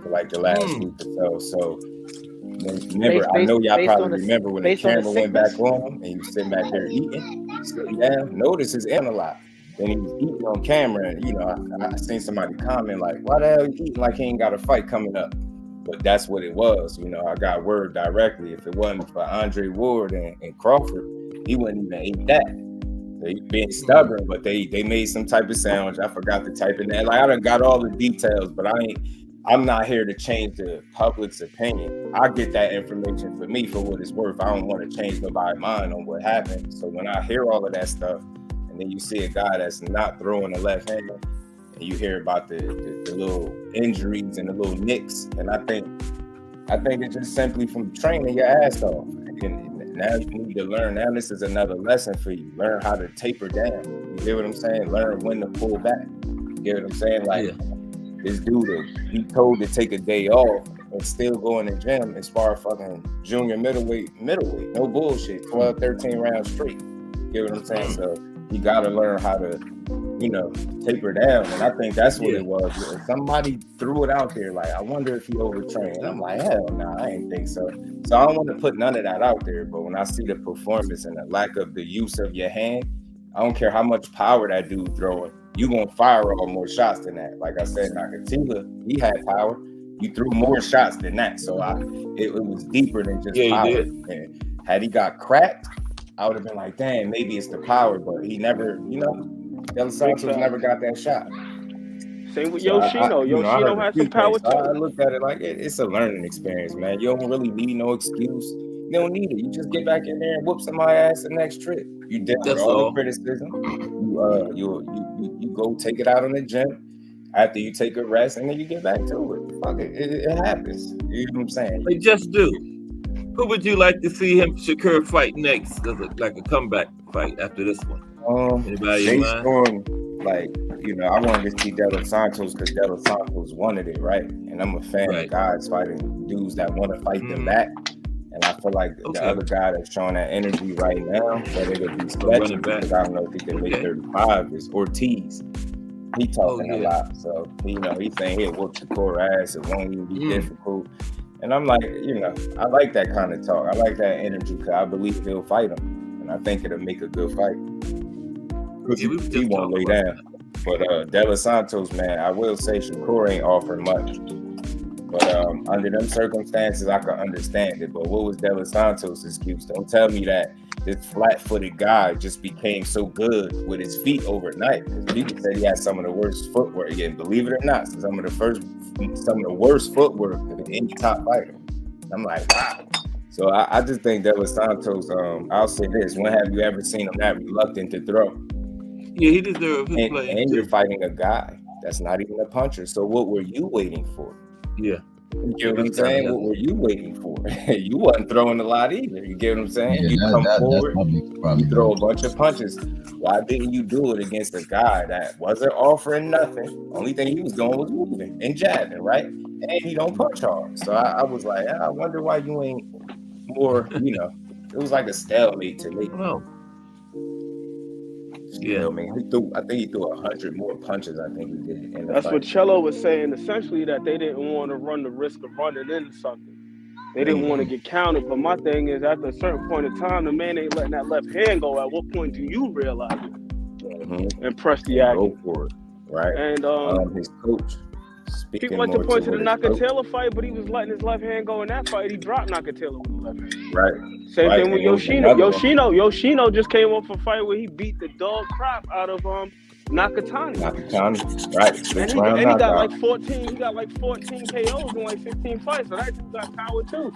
for like the last week or so. So remember, I know y'all probably remember when the camera went back on him and he was sitting back there eating. Sitting down, notice his eating a lot. Then he was eating on camera, and I seen somebody comment like, "Why the hell you eating like he ain't got a fight coming up?" But that's what it was. I got word directly. If it wasn't for Andre Ward and Crawford, he wouldn't even eat that. They being stubborn, but they made some type of sandwich. I forgot to type in that. Like I done got all the details, but I'm not here to change the public's opinion. I get that information for me for what it's worth. I don't want to change nobody's mind on what happened. So when I hear all of that stuff, and then you see a guy that's not throwing the left hand, and you hear about the little injuries and the little nicks, and I think it's just simply from training your ass off. And now you need to learn. Now this is another lesson for you. Learn how to taper down. You get what I'm saying? Learn when to pull back. You get what I'm saying? Like this dude, he told to take a day off and still go in the gym and spar fucking junior middleweight. No bullshit. 12, 13 rounds straight. You get what I'm saying? So you got to learn how to, taper down. And I think that's what it was. Somebody threw it out there like, I wonder if he overtrained. And I'm like, hell no, I ain't think so. So I don't want to put none of that out there. But when I see the performance and the lack of the use of your hand, I don't care how much power that dude throwing, you gonna fire all more shots than that. Like I said, Nakatilla, he had power. You threw more shots than that. So it was deeper than just power. And had he got cracked, I would have been like, damn, maybe it's the power, but he never, Del Santos never got that shot. Same with Yoshino. Yoshino had some power too. I looked at it like it's a learning experience, man. You don't really need no excuse. You don't need it. You just get back in there and whoop somebody's ass the next trip. You deal with all the criticism. You go take it out on the gym after you take a rest, and then you get back to it. Fuck it. It happens. You know what I'm saying? They just do. Who would you like to see him Shakur fight next? Like a comeback fight after this one? Anybody in mind? I wanted to see Del Santos because Del Santos wanted it, right? And I'm a fan of guys fighting dudes that want to fight them back. And I feel like the other guy that's showing that energy right now, that it'll be stretching because I don't know if he can make 35, is Ortiz. He talking a lot. So, he's saying he'll whoop Shakur ass. It won't even be difficult. And I'm like, I like that kind of talk. I like that energy because I believe he'll fight him. and I think it'll make a good fight. He won't lay down. But De Los Santos, man, I will say Shakur ain't offering much. But under them circumstances, I can understand it. But what was De Los Santos' excuse? Don't tell me that this flat-footed guy just became so good with his feet overnight. People said he had some of the worst footwork. Again, believe it or not, some of the worst footwork of any top fighter. I'm like, wow. So I just think De Los Santos. I'll say this: when have you ever seen him that reluctant to throw? Yeah, he deserves his play. And you're fighting a guy that's not even a puncher. So what were you waiting for? Yeah. You get what I'm saying? What were you waiting for? You wasn't throwing a lot either. You get what I'm saying? Yeah, you come forward, probably you throw a bunch of punches. Why didn't you do it against a guy that wasn't offering nothing? Only thing he was doing was moving and jabbing, right? And he don't punch hard. So I was like, I wonder why you ain't more, it was like a stalemate to me. Well, yeah, I mean, I think he threw 100 more punches. I think he did. That's what Cello was saying. Essentially, that they didn't want to run the risk of running into something. They didn't want to get counted. But my thing is, after a certain point in time, the man ain't letting that left hand go. At what point do you realize it and press the action? Go for it, right? And his coach. He went to point to the Nakatela fight, but he was letting his left hand go in that fight. He dropped Nakatela with the left hand. Right. Same thing with Yoshino. Yoshino just came off a fight where he beat the dog crap out of Nakatani. Right. And he got like 14. He got like 14 KOs in like 15 fights. So that dude got power too.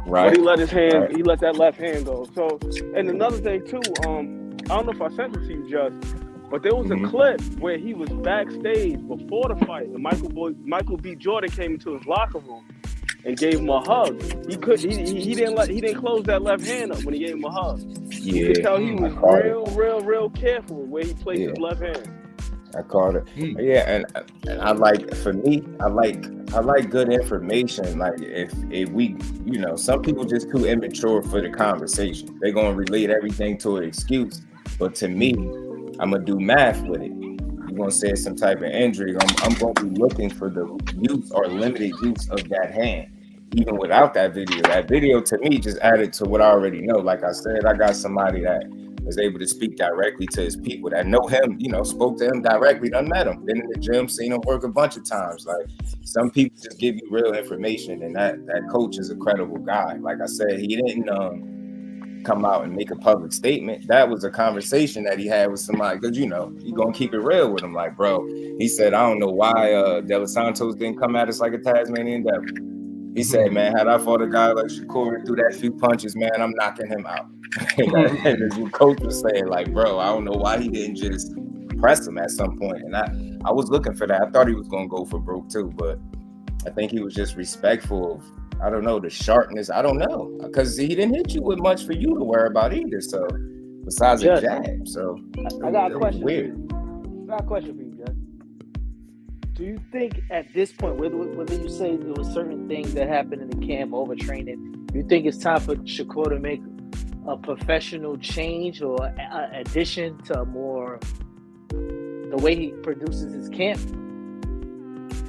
Right. But he let his hand. He let that left hand go. So, and another thing too. I don't know if I sent it to you, Just. But there was a clip where he was backstage before the fight, and Michael B. Jordan came into his locker room and gave him a hug. He didn't close that left hand up when he gave him a hug. Yeah, you could tell he was real careful where he placed his left hand. I caught it. Yeah, and I like, for me, I like good information. Like if we, some people just too immature for the conversation. They're gonna relate everything to an excuse. But to me, I'm gonna do math with it. You're gonna say some type of injury. I'm gonna be looking for the use or limited use of that hand, even without that video. That video to me just added to what I already know. Like I said, I got somebody that was able to speak directly to his people that know him. Spoke to him directly. Done met him. Been in the gym, seen him work a bunch of times. Like some people just give you real information, and that coach is a credible guy. Like I said, he didn't come out and make a public statement. That was a conversation that he had with somebody, because you gonna keep it real with him. Like, bro, he said, I don't know why De Los Santos didn't come at us like a Tasmanian devil. He said, man, had I fought a guy like Shakur and threw that few punches, man, I'm knocking him out. And the coach was saying, like, bro, I don't know why he didn't just press him at some point. And I was looking for that. I thought he was gonna go for broke too, but I think he was just respectful of, I don't know, the sharpness. I don't know, because he didn't hit you with much for you to worry about either. So besides a jab, so I got a question. Weird. I got a question for you, Jeff. Do you think at this point, whether you say there were certain things that happened in the camp, overtraining, you think it's time for Shakur to make a professional change or addition to the way he produces his camp?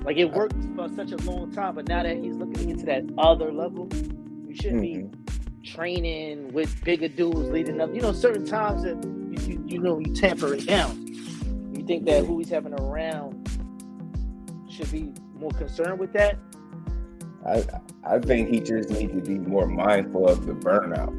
Like, it worked for such a long time, but now that he's looking to get to that other level, you shouldn't be training with bigger dudes leading up. Certain times that you tamper it down. You think that who he's having around should be more concerned with that? I think he just needs to be more mindful of the burnout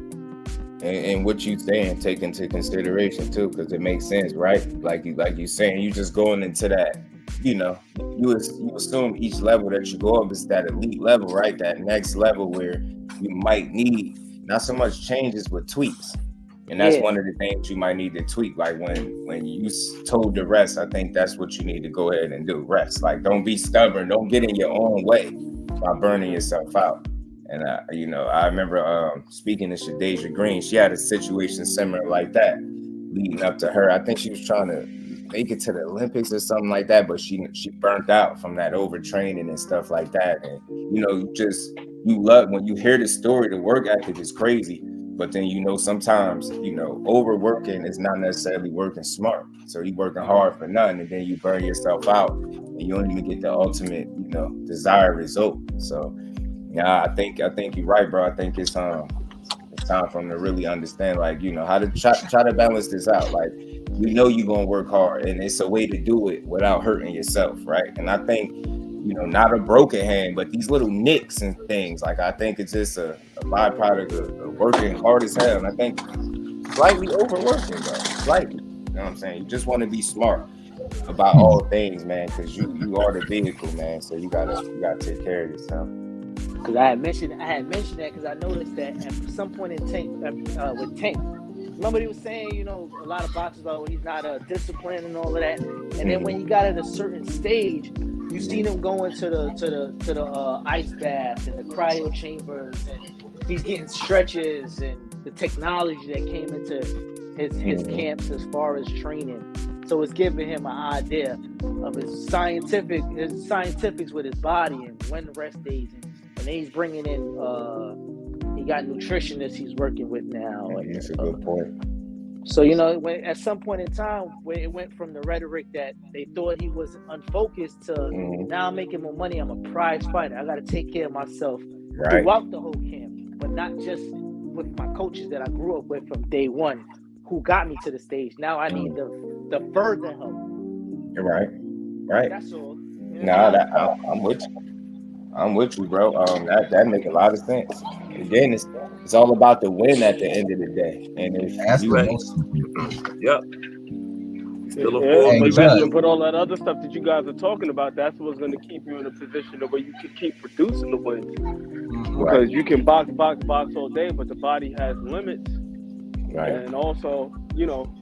and what you saying, take into consideration too, because it makes sense, right? Like you saying, you just going into that. You assume each level that you go up is that elite level, right? That next level where you might need not so much changes, but tweaks. And that's one of the things you might need to tweak. Like when you told to rest, I think that's what you need to go ahead and do. Rest. Like, don't be stubborn. Don't get in your own way by burning yourself out. And I remember speaking to Shadeja Green. She had a situation similar like that leading up to her. I think she was trying to make it to the Olympics or something like that, but she burnt out from that overtraining and stuff like that. And you love when you hear the story. The work ethic is crazy, but then sometimes overworking is not necessarily working smart. So you working hard for nothing, and then you burn yourself out, and you don't even get the ultimate desired result. So yeah, I think you're right, bro. I think it's time for them to really understand, like, you know, how to try to balance this out. Like, you know, you're gonna work hard, and it's a way to do it without hurting yourself, right? And I think, you know, not a broken hand, but these little nicks and things, like, I think it's just a byproduct of working hard as hell. And I think slightly overworking, bro. Slightly. You know what I'm saying? You just want to be smart about all things, man, because you are the vehicle, man. So you gotta take care of yourself. Because I had mentioned that because I noticed that at some point in Tank, with Tank, remember he was saying, you know, a lot of boxers about he's not disciplined and all of that. And then when he got at a certain stage, you seen him going to the ice bath and the cryo chambers, and he's getting stretches and the technology that came into his camps as far as training. So it's giving him an idea of his scientifics with his body and when the rest days. And then he's bringing in, he got nutritionists he's working with now. And, that's a good point. So, you know, at some point in time, where it went from the rhetoric that they thought he was unfocused to now I'm making more money, I'm a prize fighter, I got to take care of myself throughout the whole camp, but not just with my coaches that I grew up with from day one, who got me to the stage. Now I need the further help. Right. That's all. I'm with you, bro. That make a lot of sense. Again, it's all about the win at the end of the day. And if that's you But put all that other stuff that you guys are talking about, that's what's going to keep you in a position where you can keep producing the wins. Because you can box all day, but the body has limits. Right. And also, you know,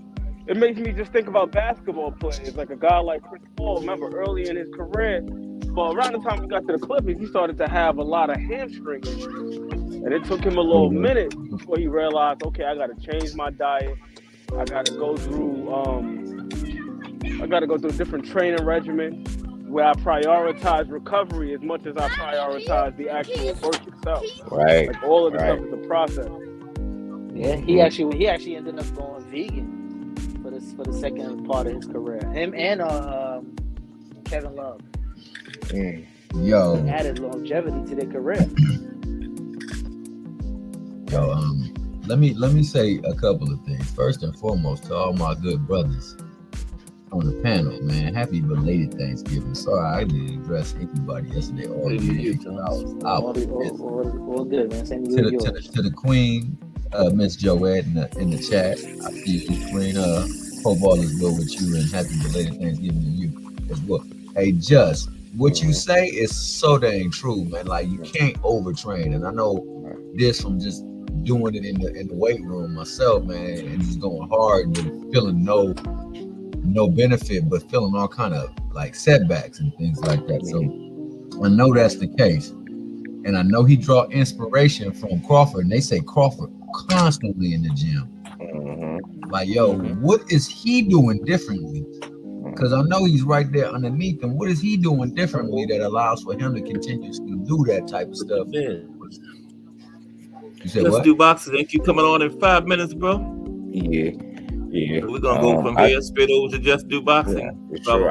it makes me just think about basketball players, like a guy like Chris Paul. Remember early in his career, well, around the time he got to the Clippers, he started to have a lot of hamstring issues. And it took him a little minute before he realized, okay, I got to change my diet. I got to go through a different training regimen where I prioritize recovery as much as I prioritize the actual work itself. Right. Like all of the stuff is a process. Yeah, he actually ended up going vegan for the second part of his career. Him and Kevin Love. Yo, he added longevity to their career. Yo, let me say a couple of things. First and foremost, to all my good brothers on the panel, man, happy belated Thanksgiving. Sorry, I didn't address anybody yesterday. All good, man. Same to you. To the Queen, Miss Joette in the chat. I see you, Queen. Hope all is well with you, and happy belated Thanksgiving to you as well. Hey, Just, what you say is so dang true, man. Like, you can't overtrain, and I know this from just doing it in the weight room myself, man, and just going hard and feeling no benefit, but feeling all kind of like setbacks and things like that. So I know that's the case, and I know he draw inspiration from Crawford, and they say Crawford constantly in the gym. Like, yo, what is he doing differently? Because I know he's right there underneath him. What is he doing differently that allows for him to continuously do that type of stuff? You said Let's what? do boxes. Ain't you coming on in 5 minutes, bro? Yeah. We're gonna go from here straight over to Just Do Boxing. Yeah, for sure.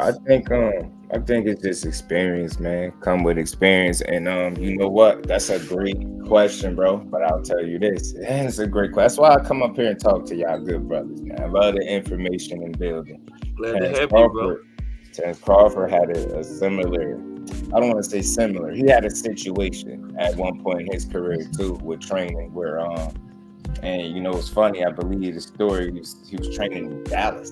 I think it's just experience, man. Come with experience, and you know what? That's a great question, bro. But I'll tell you this, and it's a great question. That's why I come up here and talk to y'all good brothers, man. I love the information and building. Glad to have you, bro. Terence Crawford had a similar. I don't want to say similar. He had a situation at one point in his career too with training, where and you know it's funny. I believe the story. He was training in Dallas,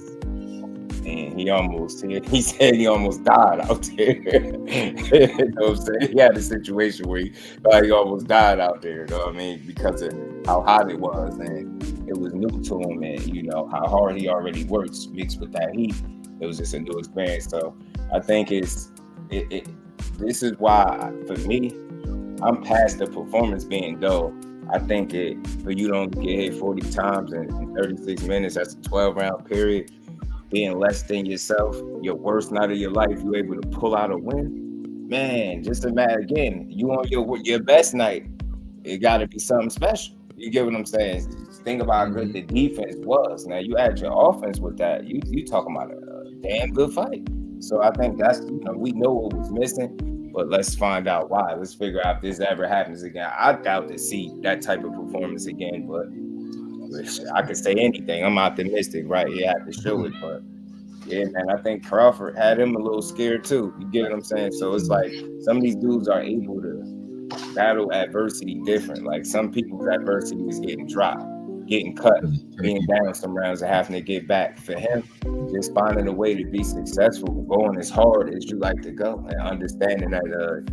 and he said he almost died out there. You know what I'm saying? He had a situation where he almost died out there. You know what I mean? Because of how hot it was, and it was new to him, and you know how hard he already works mixed with that heat. It was just a new experience. So I think this is why for me, I'm past the performance being dope. I think for you don't get hit 40 times in 36 minutes, that's a 12-round period, being less than yourself, your worst night of your life, you're able to pull out a win. Man, just imagine, again, you on your best night, it got to be something special. You get what I'm saying? Think about how good the defense was. Now, you add your offense with that, you talking about a damn good fight. So I think that's, we know what was missing. but let's find out why. Let's figure out if this ever happens again. I doubt to see that type of performance again, but I could say anything. I'm optimistic, right? Yeah, I have to show it, but yeah, man, I think Crawford had him a little scared too. You get what I'm saying? So it's like some of these dudes are able to battle adversity different. Like some people's adversity is getting dropped, getting cut, being down some rounds and having to get back. For him, just finding a way to be successful, going as hard as you like to go, and understanding that you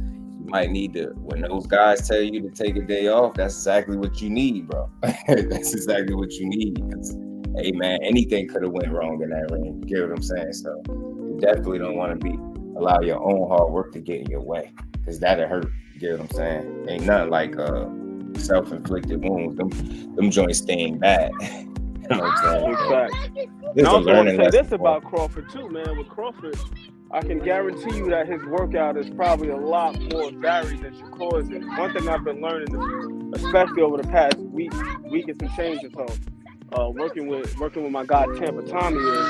might need to, when those guys tell you to take a day off, that's exactly what you need, bro. That's exactly what you need. Hey man, anything could have went wrong in that ring. You get what I'm saying? So you definitely don't want to allow your own hard work to get in your way, because that'll hurt. You get what I'm saying? Ain't nothing like self-inflicted wounds. Them joints staying bad. You know what I'm saying? Exactly. I also want to say this about Crawford too, man. With Crawford, I can guarantee you that his workout is probably a lot more varied than Shakur's is. One thing I've been learning, especially over the past week and some change or so, working with my guy Tampa Tommy, is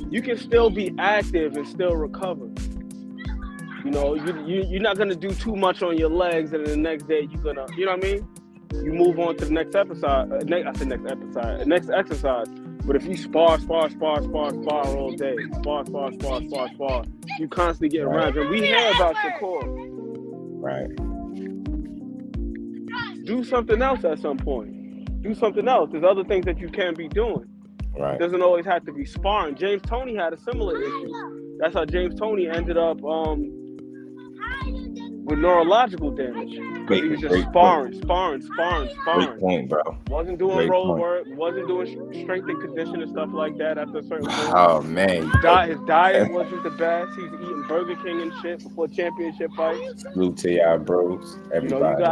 you can still be active and still recover. You know, you're not gonna do too much on your legs, and then the next day you're gonna, you know what I mean? You move on to the next next exercise. But if you spar all day, spar, you constantly get around. And we hear about Shakur. Right. Do something else at some point. Do something else. There's other things that you can be doing. Right. It doesn't always have to be sparring. James Toney had a similar issue. That's how James Toney ended up with neurological damage. He was just sparring. Great point, bro. Wasn't doing roll work, wasn't doing strength and condition and stuff like that after a certain point. Oh, man. His diet wasn't the best. He was eating Burger King and shit before championship fights. Salute to y'all, bros. Everybody. You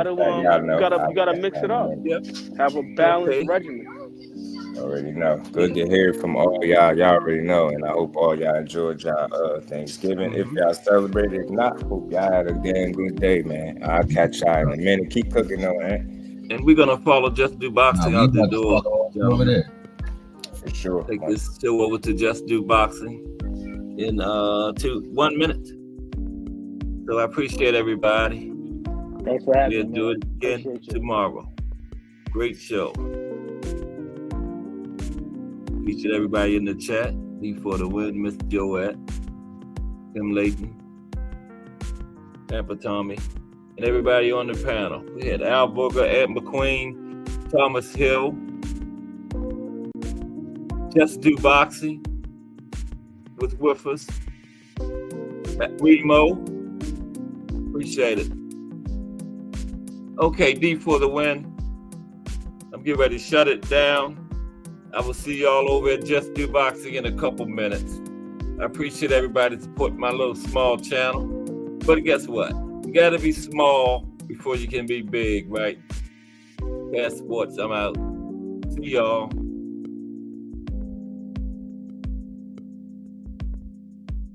gotta mix it up. Yep. Have a balanced regimen. Already know. Good to hear from all y'all. Y'all already know, and I hope all y'all enjoyed y'all Thanksgiving. If y'all celebrated, if not, hope y'all had a damn good day, man. I'll catch y'all in a minute. Keep cooking though, man. And we're gonna follow Just Do Boxing out the door over there. For sure. Take this show over to Just Do Boxing in 1 minute. So I appreciate everybody. Thanks for having me. We'll do it again tomorrow. Great show. Appreciate everybody in the chat. For the win, Miss Joette, Tim Layton, Tampa Tommy, and everybody on the panel. We had Al Booger, Ed McQueen, Thomas Hill, Just Do Boxing with us. Remo. Appreciate it. Okay, D for the win. I'm getting ready to shut it down. I will see y'all over at Just Do Boxing in a couple minutes. I appreciate everybody supporting my little small channel. But guess what? You got to be small before you can be big, right? Gas Sports, I'm out. See y'all.